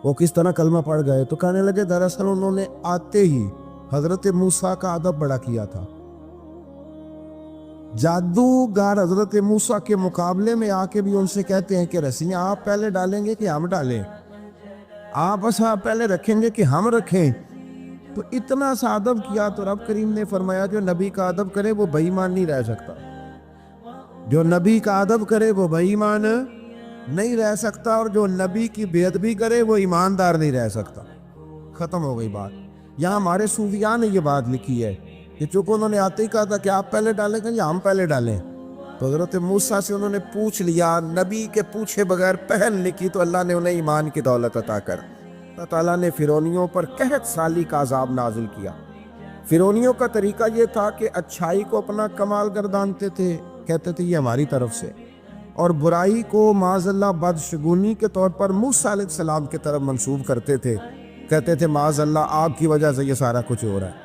وہ کس طرح کلمہ پڑھ گئے؟ تو کہنے لگے دراصل انہوں نے آتے ہی حضرت موسیٰ کا ادب بڑا کیا تھا. جادوگر حضرت موسیٰ کے مقابلے میں آ کے بھی ان سے کہتے ہیں کہ رسیاں آپ پہلے ڈالیں گے کہ ہم ڈالیں؟ آپ عصا پہلے رکھیں گے کہ ہم رکھیں؟ تو اتنا سا ادب کیا تو رب کریم نے فرمایا جو نبی کا ادب کرے وہ بے ایمان نہیں رہ سکتا. جو نبی کا ادب کرے وہ بے ایمان نہیں رہ سکتا، اور جو نبی کی بے ادبی کرے وہ ایماندار نہیں رہ سکتا. ختم ہو گئی بات. یہاں ہمارے صوفیاء نے یہ بات لکھی ہے کہ چونکہ انہوں نے آتے ہی کہا تھا کہ آپ پہلے ڈالیں گے یا ہم پہلے ڈالیں، تو حضرت موسیٰ سے انہوں نے پوچھ لیا. نبی کے پوچھے بغیر پہل لکھی تو اللہ نے انہیں ایمان کی دولت عطا کر. اللہ تعالیٰ نے فرعونیوں پر قحط سالی کا عذاب نازل کیا. فرعونیوں کا طریقہ یہ تھا کہ اچھائی کو اپنا کمال گردانتے تھے، کہتے تھے یہ ہماری طرف سے، اور برائی کو معاذ اللہ بدشگونی کے طور پر موسیٰ علیہ السلام کی طرف منسوب کرتے تھے. کہتے تھے معاذ اللہ آپ کی وجہ سے یہ سارا کچھ ہو رہا ہے.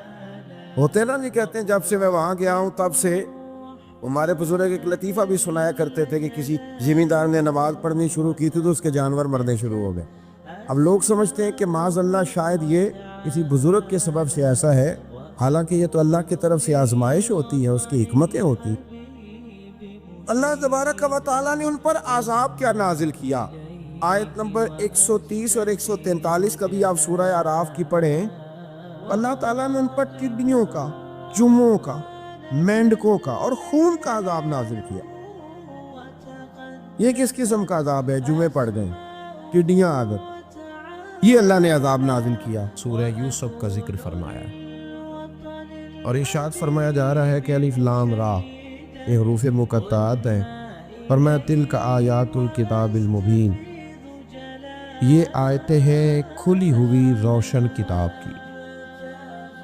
ہوتے نا نہیں کہتے ہیں جب سے میں وہاں گیا ہوں تب سے. ہمارے بزرگ ایک لطیفہ بھی سنایا کرتے تھے کہ کسی زمیندار نے نماز پڑھنی شروع کی تھی تو اس کے جانور مرنے شروع ہو گئے. اب لوگ سمجھتے ہیں کہ معاذ اللہ شاید یہ کسی بزرگ کے سبب سے ایسا ہے، حالانکہ یہ تو اللہ کی طرف سے آزمائش ہوتی ہے، اس کی حکمتیں ہوتی. اللہ تبارک و تعالیٰ نے ان پر عذاب کیا نازل کیا. آیت نمبر 130 اور 143 کا بھی آپ سورہ اعراف کی پڑھیں. اللہ تعالیٰ نے ان پر ٹڈیوں کا، چوہوں کا، مینڈکوں کا اور خون کا عذاب نازل کیا. یہ کس قسم کا عذاب ہے؟ جمعے پڑ گئے، ٹڈیاں آ گئیں، یہ اللہ نے عذاب نازل کیا. سورہ یوسف کا ذکر فرمایا اور ارشاد فرمایا جا رہا ہے کہ الف لام را یہ حروف مقطعات ہیں. فرمایا تلک آیات الکتاب المبین، یہ آیتیں ہیں کھلی ہوئی روشن کتاب کی.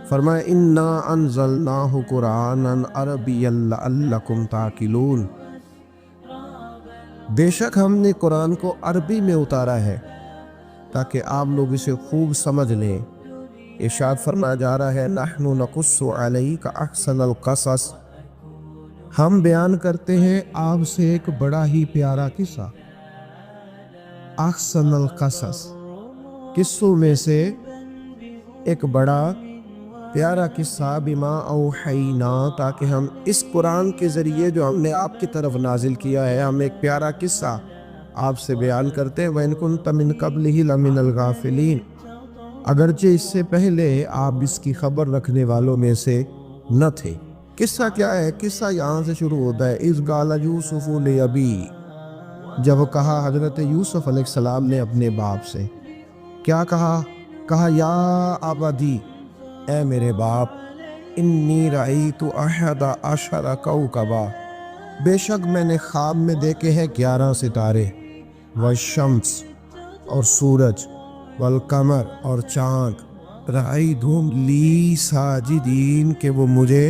فرمایا انا انزلناہ قرآنا عربیا لعلکم تعقلون، بے شک ہم نے قرآن کو عربی میں اتارا ہے تاکہ آپ لوگ اسے خوب سمجھ لیں. ارشاد فرمایا جا رہا ہے نحن نقص علیک احسن القصص، ہم بیان کرتے ہیں آپ سے ایک بڑا ہی پیارا قصہ. احسن القصص، قصوں میں سے ایک بڑا پیارا قصہ. بما اوحینا، تاکہ ہم اس قرآن کے ذریعے جو ہم نے آپ کی طرف نازل کیا ہے، ہم ایک پیارا قصہ آپ سے بیان کرتے ہیں وَإِن كُنتَ مِن قَبْلِهِ لَمِنَ الْغَافِلِينَ، اگرچہ اس سے پہلے آپ اس کی خبر رکھنے والوں میں سے نہ تھے۔ قصہ کیا ہے؟ قصہ یہاں سے شروع ہوتا ہے، اِذْ قَالَ يُوسُفُ لِأَبِيهِ، جب کہا حضرت یوسف علیہ السلام نے اپنے باپ سے، کیا کہا یا ابدی، اے میرے باپ، انی رأیت احد عشر کوکبا، بے شک میں نے خواب میں دیکھے ہیں 11 ستارے، والشمس اور سورج، والقمر اور چاند، رأیتہم لی ساجدین، کہ وہ مجھے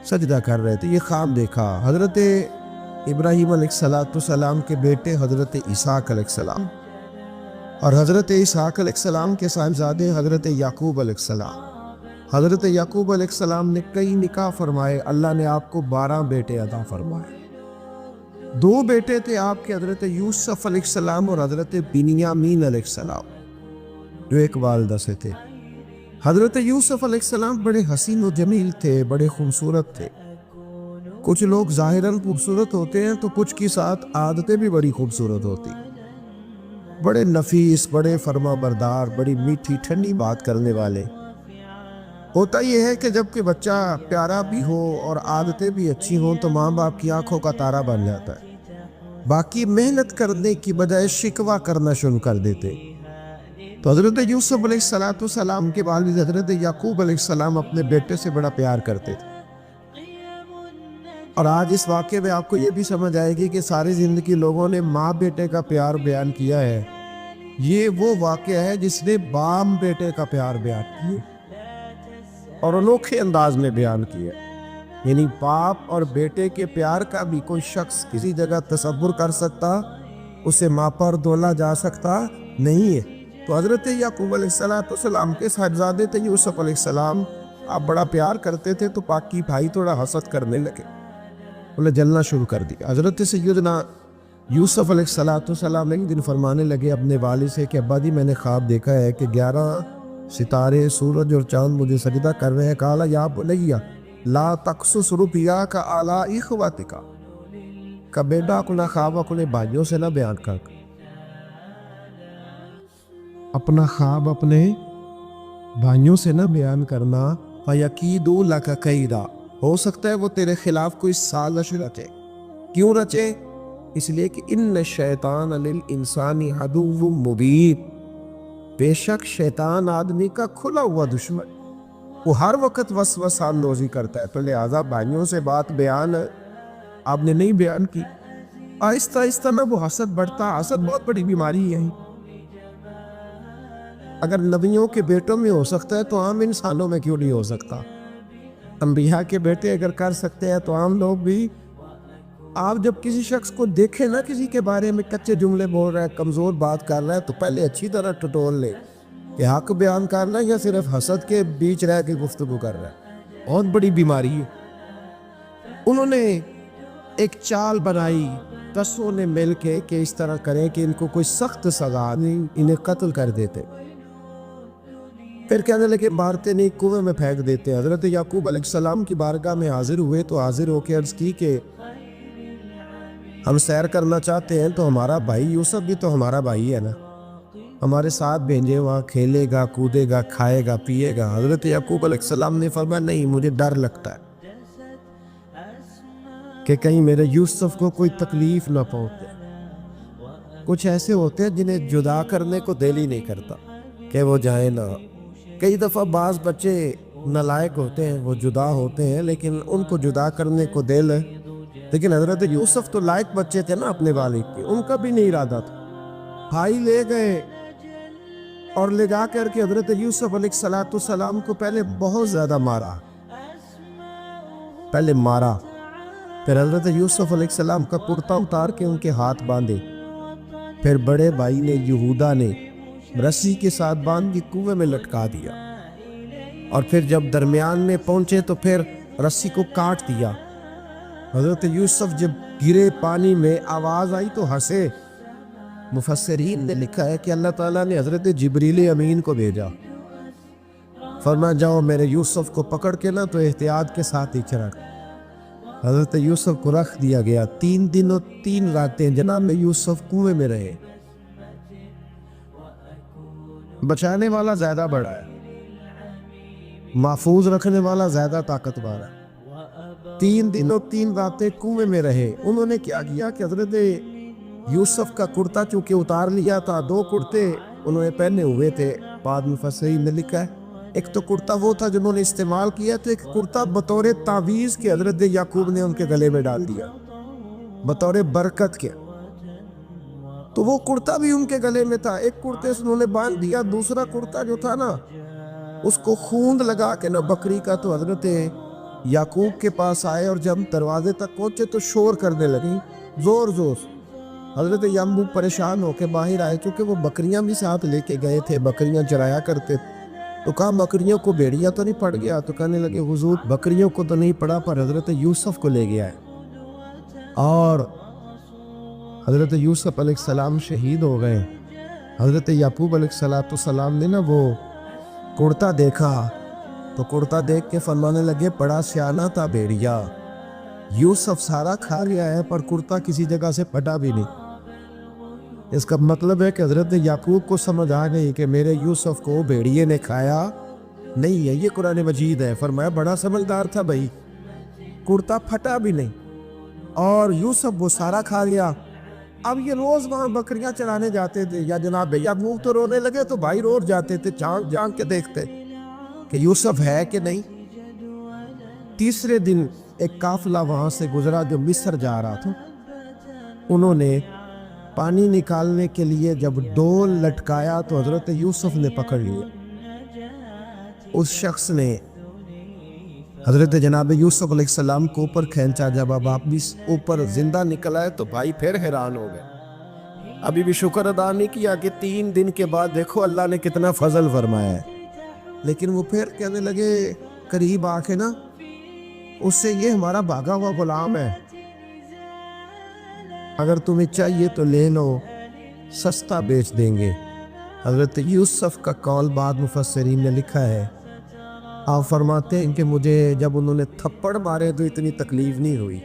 سجدہ کر رہے تھے۔ یہ خواب دیکھا حضرت ابراہیم علیہ السلام کے بیٹے حضرت اسحاق علیہ السلام، اور حضرت اسحاق علیہ السلام کے صاحبزادے حضرت یعقوب علیہ السلام۔ حضرت یعقوب علیہ السلام نے کئی نکاح فرمائے، اللہ نے آپ کو 12 بیٹے عطا فرمائے۔ 2 بیٹے تھے آپ کے، حضرت یوسف علیہ السلام اور حضرت بنیامین علیہ السلام، جو ایک والدہ سے تھے۔ حضرت یوسف علیہ السلام بڑے حسین و جمیل تھے، بڑے خوبصورت تھے۔ کچھ لوگ ظاہراً خوبصورت ہوتے ہیں تو کچھ کی ساتھ عادتیں بھی بڑی خوبصورت ہوتی، بڑے نفیس، بڑے فرما بردار، بڑی میٹھی ٹھنڈی بات کرنے والے۔ ہوتا یہ ہے کہ جب کہ بچہ پیارا بھی ہو اور عادتیں بھی اچھی ہوں تو ماں باپ کی آنکھوں کا تارا بن جاتا ہے، باقی محنت کرنے کی بجائے شکوہ کرنا شروع کر دیتے۔ تو حضرت یوسف علیہ السلام کے والد حضرت یعقوب علیہ السلام اپنے بیٹے سے بڑا پیار کرتے تھے۔ اور آج اس واقعے میں آپ کو یہ بھی سمجھ آئے گی کہ ساری زندگی لوگوں نے ماں بیٹے کا پیار بیان کیا ہے، یہ وہ واقعہ ہے جس نے باپ بیٹے کا پیار بیان کیا اور انوکھے انداز میں بیان کیا۔ یعنی باپ اور بیٹے کے پیار کا بھی کوئی شخص کسی جگہ تصور کر سکتا، اسے ماپا اور تولا جا سکتا نہیں ہے۔ تو حضرت یعقوب علیہ السلام کے صاحبزادے تھے یوسف علیہ السلام، آپ بڑا پیار کرتے تھے، تو باقی بھائی تھوڑا حسد کرنے لگے، انہیں جلنا شروع کر دیا۔ حضرت سیدنا یوسف علیہ السلام ایک دن فرمانے لگے اپنے والد سے کہ ابا جی میں نے خواب دیکھا ہے کہ 11 ستارے، سورج اور چاند مجھے سجدہ کر رہے ہیں۔ قال یا بنی لا تقصص رؤیاک علی اخوتک، کہ بیٹا اپنا خواب اپنے بھائیوں سے نہ بیان کر، اپنا خواب اپنے بھائیوں سے نہ بیان کرنا، فیکیدوا لک کیدا، ہو سکتا ہے وہ تیرے خلاف کوئی سازش رچے۔ کیوں رچے؟ اس لیے کہ ان الشیطان للانسان عدو مبین، بے شک شیطان آدمی کا کھلا ہوا دشمن، وہ ہر وقت وسوسہ اندوزی کرتا ہے۔ تو لہٰذا بھائیوں سے بات بیان آپ نے نہیں بیان کی، آہستہ آہستہ میں وہ حسد بڑھتا۔ حسد بہت بڑی بیماری ہے، اگر نبیوں کے بیٹوں میں ہو سکتا ہے تو عام انسانوں میں کیوں نہیں ہو سکتا؟ انبیاء کے بیٹے اگر کر سکتے ہیں تو عام لوگ بھی۔ آپ جب کسی شخص کو دیکھیں نا کسی کے بارے میں کچے جملے بول رہا ہے، کمزور بات کر رہا ہے، تو پہلے اچھی طرح ٹٹول لے کہ حق بیان کر رہا ہے یا صرف حسد کے بیچ رہ کے گفتگو کر رہا ہے۔ بہت بڑی بیماری ہے۔ انہوں نے ایک چال بنائی 10 نے مل کے کہ اس طرح کریں کہ ان کو کوئی سخت سزا نہیں، انہیں قتل کر دیتے۔ پھر کہنے لگے مارتے نہیں، کنویں میں پھینک دیتے۔ حضرت یعقوب علیہ السلام کی بارگاہ میں حاضر ہوئے تو حاضر ہو کے عرض کی کہ ہم سیر کرنا چاہتے ہیں، تو ہمارا بھائی یوسف بھی تو ہمارا بھائی ہے نا، ہمارے ساتھ بھیجے، وہاں کھیلے گا، کودے گا، کھائے گا، پیے گا۔ حضرت یعقوب علیہ السلام نے فرمایا نہیں، مجھے ڈر لگتا ہے کہ کہیں میرے یوسف کو کوئی تکلیف نہ پہنچے۔ کچھ ایسے ہوتے ہیں جنہیں جدا کرنے کو دل ہی نہیں کرتا کہ وہ جائیں نہ۔ کئی دفعہ بعض بچے نالائق ہوتے ہیں، وہ جدا ہوتے ہیں لیکن ان کو جدا کرنے کو دل ہے، لیکن حضرت یوسف تو لائق بچے تھے نا اپنے والد کے، ان کا بھی نہیں ارادہ تھا۔ بھائی لے گئے اور لے جا کر کے حضرت یوسف علیہ السلام کو پہلے بہت زیادہ مارا، پھر حضرت یوسف علیہ السلام کا کرتا اتار کے ان کے ہاتھ باندھے، پھر بڑے بھائی نے یہودا نے رسی کے ساتھ باندھ کے کنویں میں لٹکا دیا، اور پھر جب درمیان میں پہنچے تو پھر رسی کو کاٹ دیا۔ حضرت یوسف جب گرے پانی میں آواز آئی تو ہنسے۔ مفسرین نے لکھا ہے کہ اللہ تعالیٰ نے حضرت جبریل امین کو بھیجا، فرمایا جاؤ میرے یوسف کو پکڑ کے نا تو احتیاط کے ساتھ ہی چرا۔ حضرت یوسف کو رکھ دیا گیا، 3 دن اور 3 راتیں جناب یوسف کنویں میں رہے۔ بچانے والا زیادہ بڑا ہے، محفوظ رکھنے والا زیادہ طاقتور ہے۔ 3 دن اور 3 راتیں کنویں میں رہے۔ انہوں نے کیا کیا کہ حضرت یوسف کا کرتا چونکہ اتار لیا تھا، 2 کرتے انہوں نے پہنے ہوئے تھے، بعد مفسرین نے لکھا ہے ایک تو کرتا وہ تھا جنہوں نے استعمال کیا، تو ایک کرتا بطور تعویذ کے حضرت یعقوب نے ان کے گلے میں ڈال دیا بطور برکت کے، تو وہ کرتا بھی ان کے گلے میں تھا، ایک کرتے سے انہوں نے باندھ دیا، دوسرا کرتا جو تھا نا اس کو خوند لگا کے نا بکری کا، تو حضرت یعقوب کے پاس آئے اور جب دروازے تک پہنچے تو شور کرنے لگی زور زور سے۔ حضرت یعقوب پریشان ہو کے باہر آئے، چونکہ وہ بکریاں بھی ساتھ لے کے گئے تھے، بکریاں چرایا کرتے تھے، تو کہا بکریوں کو بھیڑیا تو نہیں پڑ گیا؟ تو کہنے لگے حضور بکریوں کو تو نہیں پڑا، پر حضرت یوسف کو لے گیا ہے، اور حضرت یوسف علیہ السلام شہید ہو گئے۔ حضرت یعقوب علیہ السلام نے نا وہ کرتا دیکھا تو کرتا دیکھ کے فرمانے لگے بڑا سیانہ تھا بھیڑیا، یوسف سارا کھا گیا ہے پر کرتا کسی جگہ سے پھٹا بھی نہیں۔ اس کا مطلب ہے کہ حضرت یعقوب کو سمجھ آ گئی کہ میرے یوسف کو بھیڑیے نے کھایا نہیں ہے، یہ قرآن مجید ہے۔ فرمایا بڑا سمجھدار تھا بھائی، کرتا پھٹا بھی نہیں اور یوسف وہ سارا کھا گیا۔ اب یہ روز وہاں بکریاں چرانے جاتے تھے، یا جناب یعقوب تو رونے لگے تو بھائی روز جاتے تھے، جھانک جھانک کے دیکھتے کہ یوسف ہے کہ نہیں۔ تیسرے دن ایک قافلہ وہاں سے گزرا جو مصر جا رہا تھا، انہوں نے پانی نکالنے کے لیے جب ڈول لٹکایا تو حضرت یوسف نے پکڑ لیا۔ اس شخص نے حضرت جناب یوسف علیہ السلام کو اوپر کھینچا، جب اب واپس اوپر زندہ نکل آئے تو بھائی پھر حیران ہو گئے، ابھی بھی شکر ادا نہیں کیا کہ 3 دن کے بعد دیکھو اللہ نے کتنا فضل فرمایا ہے۔ لیکن وہ پھر کہنے لگے قریب آ کے نا اس سے، یہ ہمارا بھاگا ہوا غلام ہے، اگر تمہیں چاہیے تو لے لو، سستا بیچ دیں گے۔ حضرت یوسف کا قول بعد مفسرین نے لکھا ہے، آپ فرماتے ہیں کہ مجھے جب انہوں نے تھپڑ مارے تو اتنی تکلیف نہیں ہوئی،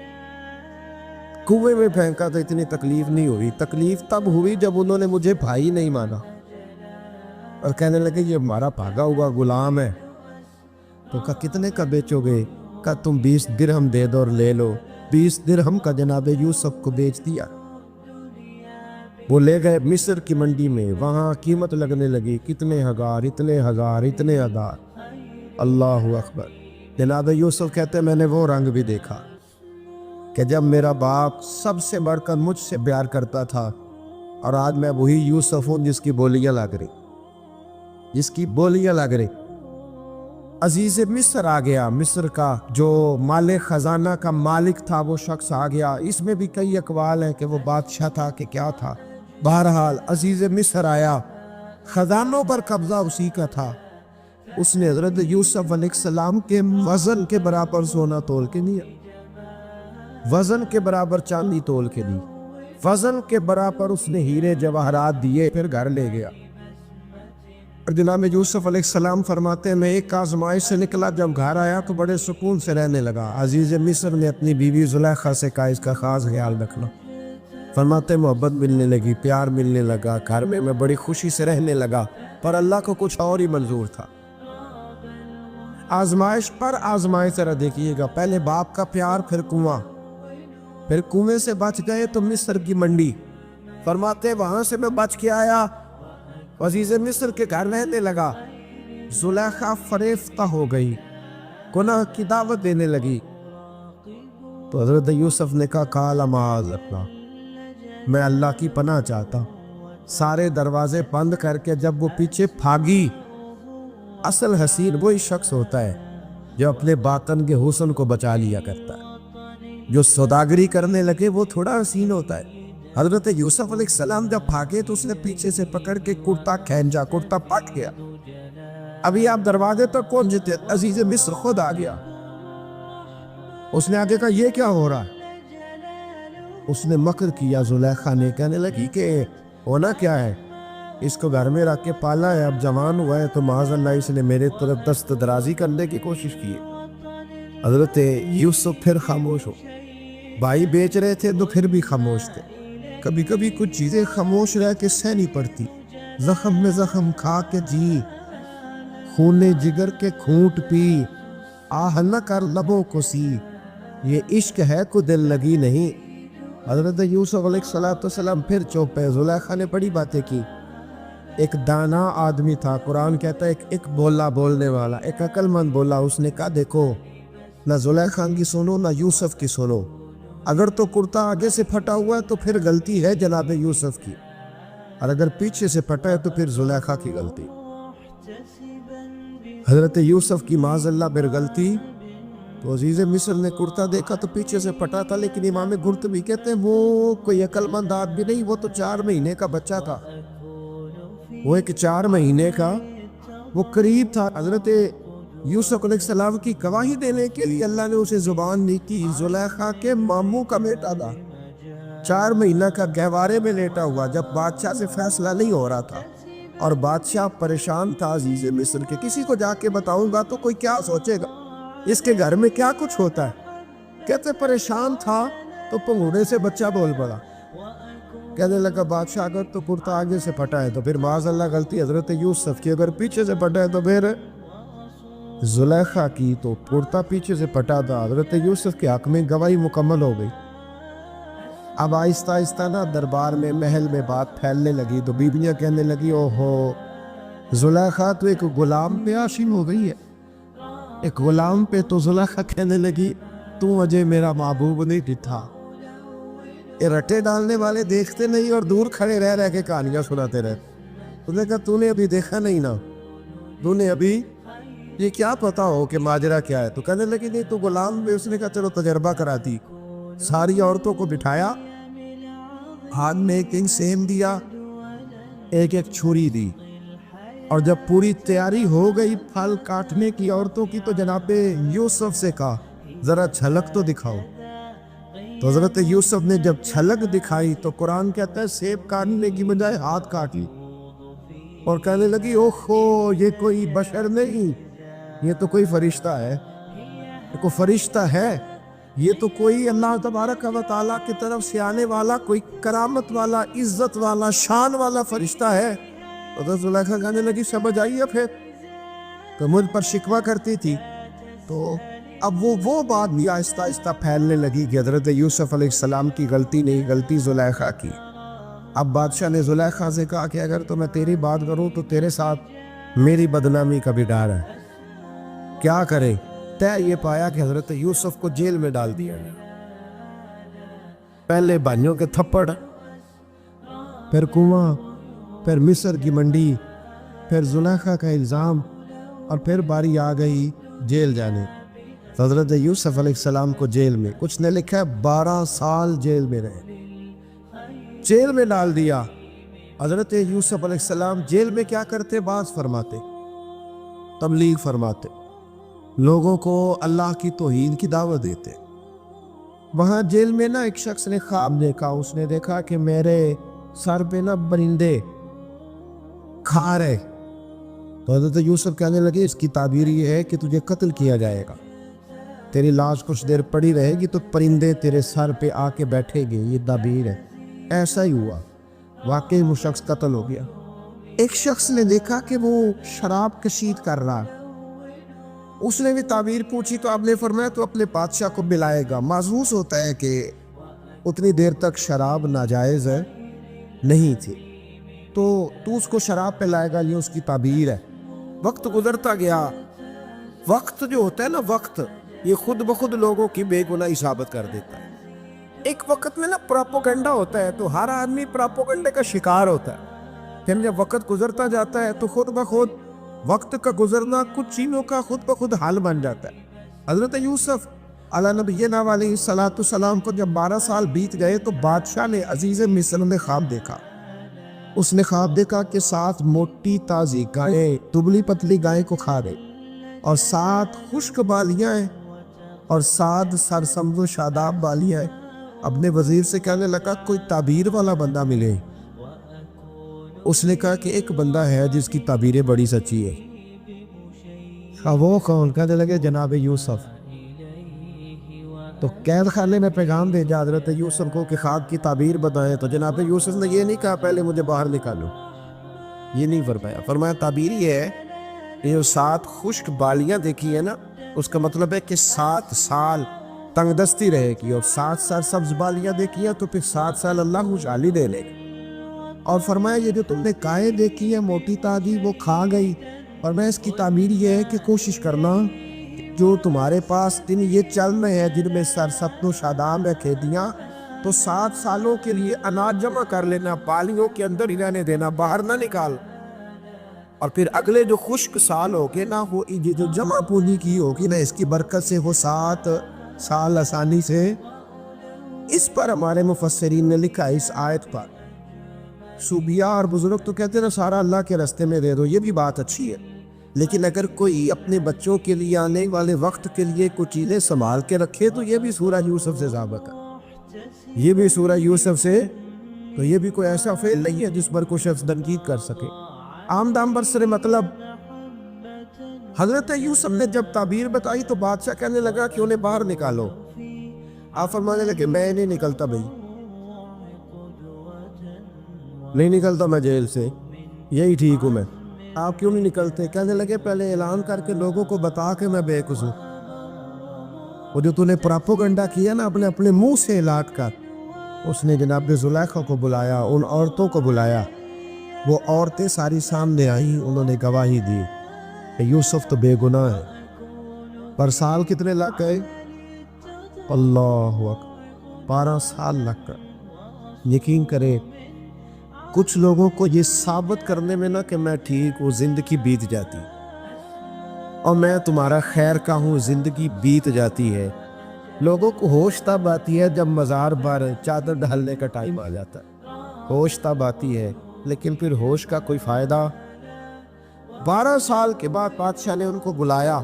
کنویں میں پھینکا تو اتنی تکلیف نہیں ہوئی، تکلیف تب ہوئی جب انہوں نے مجھے بھائی نہیں مانا اور کہنے لگے یہ ہمارا بھاگا ہوا غلام ہے۔ تو کہا کتنے کا بیچو گے؟ کہا تم 20 درہم دے دو اور لے لو۔ 20 درہم کا جناب یوسف کو بیچ دیا۔ وہ لے گئے مصر کی منڈی میں، وہاں قیمت لگنے لگی، کتنے ہزار، اتنے ہزار، اتنے ہزار۔ اللہ اکبر۔ جناب یوسف کہتے میں نے وہ رنگ بھی دیکھا کہ جب میرا باپ سب سے بڑھ کر مجھ سے پیار کرتا تھا، اور آج میں وہی یوسف ہوں جس کی بولیاں لگ رہی، جس کی بولیاں لگ رہی۔ عزیز مصر آ گیا، مصر کا جو مال خزانہ کا مالک تھا وہ شخص آ گیا۔ اس میں بھی کئی اقوال ہیں کہ وہ بادشاہ تھا کہ کیا تھا، بہرحال عزیز مصر آیا، خزانوں پر قبضہ اسی کا تھا۔ اس نے حضرت یوسف علیہ السلام کے وزن کے برابر سونا تول کے دیا، وزن کے برابر چاندی تول کے دی، وزن کے برابر اس نے ہیرے جواہرات دیے، پھر گھر لے گیا۔ اور جناب یوسف علیہ السلام فرماتے ہیں میں ایک آزمائش سے نکلا، جب گھر آیا تو بڑے سکون سے رہنے لگا۔ عزیز مصر نے اپنی بیوی زلیخا سے کہا اس کا خاص خیال رکھنا۔ فرماتے محبت ملنے لگی، پیار ملنے لگا، گھر میں بڑی خوشی سے رہنے لگا، پر اللہ کو کچھ اور ہی منظور تھا۔ آزمائش پر آزمائش ذرا دیکھیے گا، پہلے باپ کا پیار، پھر کنواں، پھر کنویں سے بچ گئے تو مصر کی منڈی۔ فرماتے وہاں سے میں بچ کے آیا، عزیز مصر کے گھر رہنے لگا، زلیخا فریفتہ ہو گئی، گناہ کی دعوت دینے لگی۔ تو حضرت یوسف نے کہا قال معاذ اللہ، میں اللہ کی پناہ چاہتا۔ سارے دروازے بند کر کے جب وہ پیچھے بھاگی، اصل حسین وہی شخص ہوتا ہے جو اپنے باطن کے حسن کو بچا لیا کرتا ہے، جو سوداگری کرنے لگے وہ تھوڑا حسین ہوتا ہے۔ حضرت یوسف علیہ السلام جب بھاگے تو اس نے پیچھے سے پکڑ کے کرتا کھینچا، کرتا پھٹ گیا۔ ابھی آپ دروازے تک پہنچتے عزیز مصر خود آ گیا، اس نے آگے کہا یہ کیا ہو رہا ہے؟ اس نے مکر کیا، زلیخا نے، کہنے لگی کہ ہونا کیا ہے، اس کو گھر میں رکھ کے پالا ہے، اب جوان ہوا ہے تو معاذ اللہ اس نے میرے طرف دست درازی کرنے کی کوشش کی ہے۔ حضرت یوسف پھر خاموش ہو، بھائی بیچ رہے تھے تو پھر بھی خاموش تھے۔ کبھی کبھی کچھ چیزیں خاموش رہ کے سہنی پڑتی، زخم میں زخم کھا کے جی، خون جگر کے کھونٹ پی، آہ نہ کر لبوں کو سی، یہ عشق ہے کو دل لگی نہیں۔ حضرت یوسف علیہ السلام پھر چوپ ہے۔ زلیخا نے بڑی باتیں کی۔ ایک دانا آدمی تھا، قرآن کہتا ہے ایک بولا بولنے والا، ایک عقل مند بولا۔ اس نے کہا دیکھو، نہ زلیخا کی سنو نہ یوسف کی سنو، اگر تو کرتا آگے سے پھٹا ہوا ہے تو پھر غلطی ہے جناب یوسف کی، اور اگر پیچھے سے پھٹا ہے تو پھر زلیخا کی غلطی۔ حضرت یوسف کی معاذ اللہ بر غلطی، تو عزیز مصر نے کرتا دیکھا تو پیچھے سے پھٹا تھا، لیکن امام قرطبی کہتے ہیں وہ کوئی عقل مند آدمی نہیں، وہ تو 4 مہینے کا بچہ تھا، وہ ایک 4 مہینے کا وہ قریب تھا۔ حضرت یوسف علیہ السلام کی گواہی دینے کے لیے اللہ نے اسے زبان دی تھی۔ زلیخا کے ماموں کا بیٹا تھا، 4 مہینہ کا گہوارے میں لیٹا ہوا، جب بادشاہ سے فیصلہ نہیں ہو رہا تھا، اور بادشاہ پریشان تھا عزیز مصر کے، کسی کو جا کے بتاؤں گا تو کوئی کیا سوچے گا، اس کے گھر میں کیا کچھ ہوتا ہے۔ کہتے پریشان تھا تو پنگوڑے سے بچہ بول پڑا، کہنے لگا بادشاہ اگر تو کرتا آگے سے پھٹا ہے تو پھر معاذ اللہ غلطی حضرت یوسف کی، اگر پیچھے سے پھٹا ہے تو پھر زلیخا کی، تو کرتا پیچھے سے پھٹا تھا۔ حضرت یوسف کے حق میں گواہی مکمل ہو گئی۔ اب آہستہ آہستہ نا دربار میں محل میں بات پھیلنے لگی، تو بیویاں کہنے لگی اوہو زلیخا تو ایک غلام پہ عاشق ہو گئی ہے، ایک غلام پہ۔ تو زلیخا کہنے لگی تو اجے میرا محبوب نہیں دکھا۔ یہ رٹے ڈالنے والے دیکھتے نہیں اور دور کھڑے رہ رہ کے کہانیاں سناتے رہتے۔ تو نے کہا تو نے ابھی دیکھا نہیں نا، تو نے ابھی یہ کیا پتا ہو کہ ماجرا کیا ہے؟ تو کہنے لگی نہیں تو غلام میں۔ اس نے کہا چلو تجربہ کراتی، ساری عورتوں کو بٹھایا، ہاتھ میں ایک سیم دیا، ایک چھری دی، اور جب پوری تیاری ہو گئی پھل کاٹنے کی عورتوں کی، تو جناب یوسف سے کہا ذرا جھلک تو دکھاؤ۔ تو حضرت یوسف نے جب جھلک دکھائی تو قرآن کہتا ہے سیب کاٹنے کی بجائے ہاتھ کاٹ لی، اور کہنے لگی اوہو یہ کوئی بشر نہیں، یہ تو کوئی فرشتہ ہے، یہ کوئی فرشتہ ہے، یہ تو کوئی اللہ تبارک و تعالیٰ کی طرف سے آنے والا کوئی کرامت والا، عزت والا، شان والا فرشتہ ہے۔ حضرت زلیخا کہنے لگی سمجھ آئی ہے پھر تو مجھ پر شکوہ کرتی تھی۔ تو اب وہ بات بھی آہستہ آہستہ پھیلنے لگی کہ حضرت یوسف علیہ السلام کی غلطی نہیں، غلطی زلیخا کی۔ اب بادشاہ نے زلیخا سے کہا کہ اگر تو میں تیری بات کروں تو تیرے ساتھ میری بدنامی کا بھی ڈر ہے، کیا کرے؟ طے یہ پایا کہ حضرت یوسف کو جیل میں ڈال دیا گیا۔ پہلے بھائیوں کے تھپڑ، پھر کنواں، پھر مصر کی منڈی، پھر زلیخا کا الزام، اور پھر باری آ گئی جیل جانے۔ تو حضرت یوسف علیہ السلام کو جیل میں، کچھ نے لکھا ہے 12 سال جیل میں رہے، جیل میں ڈال دیا۔ حضرت یوسف علیہ السلام جیل میں کیا کرتے؟ بعض فرماتے تبلیغ فرماتے، لوگوں کو اللہ کی توحید کی دعوت دیتے۔ وہاں جیل میں نا ایک شخص نے خواب دیکھا، اس نے دیکھا کہ میرے سر پہ نا پرندے کھا رہے۔ تو حضرت یوسف کہنے لگے اس کی تعبیر یہ ہے کہ تجھے قتل کیا جائے گا، تیری لاش کچھ دیر پڑی رہے گی تو پرندے تیرے سر پہ آ کے بیٹھے گے، یہ تعبیر ہے۔ ایسا ہی ہوا، واقعی وہ شخص قتل ہو گیا۔ ایک شخص نے دیکھا کہ وہ شراب کشید کر رہا، اس نے بھی تعبیر پوچھی تو آپ نے فرمایا تو اپنے بادشاہ کو بلائے گا۔ محسوس ہوتا ہے کہ اتنی دیر تک شراب ناجائز نہیں تھی، تو اس کو شراب پلائے گا، یہ اس کی تعبیر ہے۔ وقت گزرتا گیا، وقت جو ہوتا ہے نا، وقت یہ خود بخود لوگوں کی بے گناہی ثابت کر دیتا ہے۔ ایک وقت میں نا پراپوگنڈا ہوتا ہے تو ہر آدمی پراپوگنڈے کا شکار ہوتا ہے، پھر جب وقت گزرتا جاتا ہے تو خود بخود وقت کا گزرنا کچھ چیزوں کا خود بخود حال بن جاتا ہے۔ حضرت یوسف علیہ نبینا علیہ السلام کو جب 12 سال بیت گئے تو بادشاہ نے، عزیز مصر نے خواب دیکھا۔ اس نے خواب دیکھا کہ 7 موٹی تازی گائیں دبلی پتلی گائیں کو کھا رہے، اور 7 خشک بالیاں ہیں، اور 7 سرسبز و شاداب بالیاں ہیں۔ اپنے وزیر سے کہنے لگا کوئی تعبیر والا بندہ ملے۔ اس نے کہا کہ ایک بندہ ہے جس کی تعبیریں بڑی سچی ہے۔ وہ کون؟ کہنے لگے جناب یوسف۔ تو قید خانے میں پیغام بھیجا حضرت یوسف کو کہ خواب کی تعبیر بتائیں، تو جناب یوسف نے یہ نہیں کہا پہلے مجھے باہر نکالو، یہ نہیں فرمایا۔ فرمایا تعبیر یہ ہے، یہ جو 7 خشک بالیاں دیکھی ہے نا، اس کا مطلب ہے کہ 7 سال تنگ دستی رہے گی، اور 7 سال سبز بالیاں دیکھی ہیں تو پھر 7 سال اللہ خوشحالی دے لے گا۔ اور فرمایا یہ جو تم نے گائے دیکھی ہے موٹی تازی وہ کھا گئی، اور میں اس کی تعبیر یہ ہے کہ کوشش کرنا جو تمہارے پاس دن یہ چل رہے ہیں جن میں سرسبز و شاداب ہے کھیتیاں، تو 7 سالوں کے لیے اناج جمع کر لینا، بالیوں کے اندر ہی رہنے دینا، باہر نہ نکال، اور پھر اگلے جو خشک سال ہوگے نا وہ جو جمع پونجی کی ہوگی نا اس کی برکت سے وہ 7 سال آسانی سے۔ اس پر ہمارے مفسرین نے لکھا اس آیت پر، صوفیاء اور بزرگ تو کہتے ہیں نا سارا اللہ کے راستے میں دے دو، یہ بھی بات اچھی ہے، لیکن اگر کوئی اپنے بچوں کے لیے آنے والے وقت کے لیے کچھ چیزیں سنبھال کے رکھے تو یہ بھی سورہ یوسف سے ثابت ہے، یہ بھی سورہ یوسف سے، تو یہ بھی کوئی ایسا فعل نہیں ہے جس پر کوئی شخص تنقید کر سکے۔ عام دام برسر مطلب حضرت یوسف نے جب تعبیر بتائی تو بادشاہ کہنے لگا کہ انہیں باہر نکالو، آپ فرمانے لگے میں نہیں نکلتا بھائی، نہیں نکلتا میں جیل سے، یہی ٹھیک ہوں میں، آپ کیوں نہیں نکلتے؟ کہنے لگے پہلے اعلان کر کے لوگوں کو بتا کہ میں بے قصور ہوں، وہ جو تو نے پراپوگنڈا کیا نا اپنے منہ سے اعلان کر۔ اس نے جناب زلیخا کو بلایا، ان عورتوں کو بلایا، وہ عورتیں ساری سامنے آئیں، انہوں نے گواہی دی کہ یوسف تو بے گناہ ہے۔ پر سال کتنے لگ گئے؟ اللہ اکبر، 12 سال لگ گئے۔ یقین کریں کچھ لوگوں کو یہ ثابت کرنے میں نا کہ میں ٹھیک ہوں زندگی بیت جاتی، اور میں تمہارا خیر کا ہوں زندگی بیت جاتی ہے۔ لوگوں کو ہوش تب آتی ہے جب مزار پر چادر ڈالنے کا ٹائم آ جاتا ہے، ہوش تب آتی ہے، لیکن پھر ہوش کا کوئی فائدہ۔ 12 سال کے بعد بادشاہ نے ان کو بلایا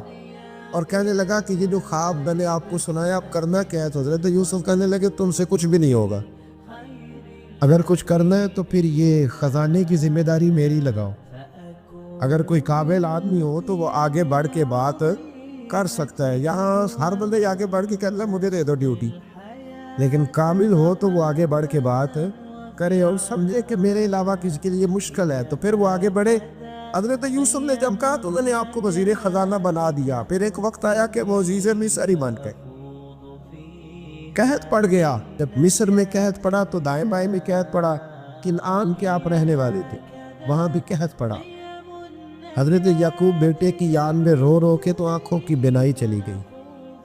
اور کہنے لگا کہ یہ جو خواب میں نے آپ کو سنایا آپ کرنا کیا ہے؟ تو حضرت یوسف کہنے لگے تم سے کچھ بھی نہیں ہوگا، اگر کچھ کرنا ہے تو پھر یہ خزانے کی ذمہ داری میری لگاؤ، اگر کوئی قابل آدمی ہو تو وہ آگے بڑھ کے بات کر سکتا ہے، یہاں ہر بندے آگے بڑھ کے کہنا مجھے دے دو ڈیوٹی، لیکن کامل ہو تو وہ آگے بڑھ کے بات کرے اور سمجھے کہ میرے علاوہ کسی کے لیے مشکل ہے تو پھر وہ آگے بڑھے۔ حضرت یوسف نے جب کہا تو انہوں نے آپ کو وزیر خزانہ بنا دیا، پھر ایک وقت آیا کہ وہ عزیز مصر ہی بن گئے، قحط پڑ گیا، جب مصر میں قحط پڑا تو دائیں بائیں میں قحط پڑا، کنعان کے آپ رہنے والے تھے وہاں بھی قحط پڑا۔ حضرت یعقوب بیٹے کی یاد میں رو رو کے تو آنکھوں کی بینائی چلی گئی،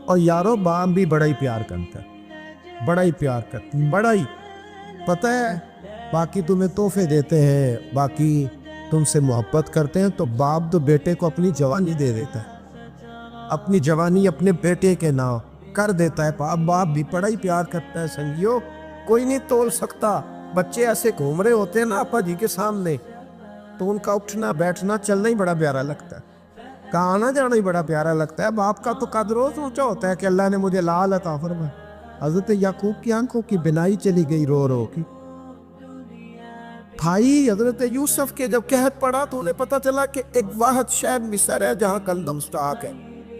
اور یارو باپ بھی بڑا ہی پیار کرتا ہے، بڑا ہی پیار کرتا ہے، بڑا ہی، پتہ ہے باقی تمہیں تحفے دیتے ہیں، باقی تم سے محبت کرتے ہیں، تو باپ تو بیٹے کو اپنی جوانی دے دیتا ہے، اپنی جوانی اپنے بیٹے کے نام کر دیتا ہے، باپ بھی بڑا ہی پیار کرتا ہے۔ سنگیو کوئی نہیں تول سکتا، بچے ایسے گھوم رہے ہوتے ہیں نا آپا جی کے سامنے تو ان کا اٹھنا بیٹھنا چلنا ہی بڑا پیارا لگتا ہے، کہاں آنا جانا ہی بڑا پیارا لگتا ہے۔ باپ کا تو قدر روز اونچا ہوتا ہے کہ اللہ نے مجھے لال عطا فرمایا۔ حضرت یعقوب کی آنکھوں کی بینائی چلی گئی رو رو کی۔ بھائی حضرت یوسف کے جب قحط پڑا تو انہیں پتا چلا کہ ایک واحد شہر مصر ہے جہاں گندم سٹاک ہے،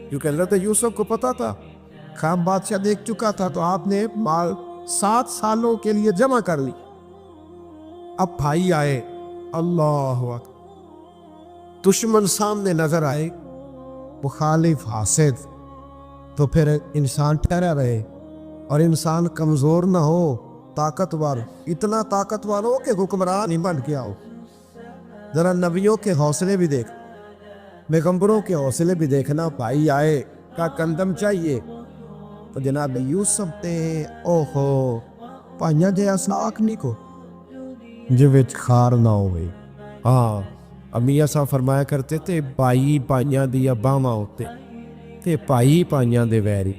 کیونکہ حضرت یوسف کو پتا تھا، خواب بادشاہ دیکھ چکا تھا، تو آپ نے مال 7 سالوں کے لیے جمع کر لی۔ اب بھائی آئے، اللہ اکبر، دشمن سامنے نظر آئے، مخالف حاسد، تو پھر انسان ٹھہرا رہے اور انسان کمزور نہ ہو، طاقتور، اتنا طاقتور ہو کہ حکمران ہی بن کے آؤ۔ ذرا نبیوں کے حوصلے بھی دیکھ، پیغمبروں کے حوصلے بھی دیکھنا۔ بھائی آئے کا گندم چاہیے تو جناب یوسف نے اوہو پائیاں جے اساک نہیں کو جو وچ خار نہ ہوئے۔ ہاں امیہ صاحب فرمایا کرتے تھے بائی پائیاں دیا باواں ہوتے تے پائی پائیاں دے ویری۔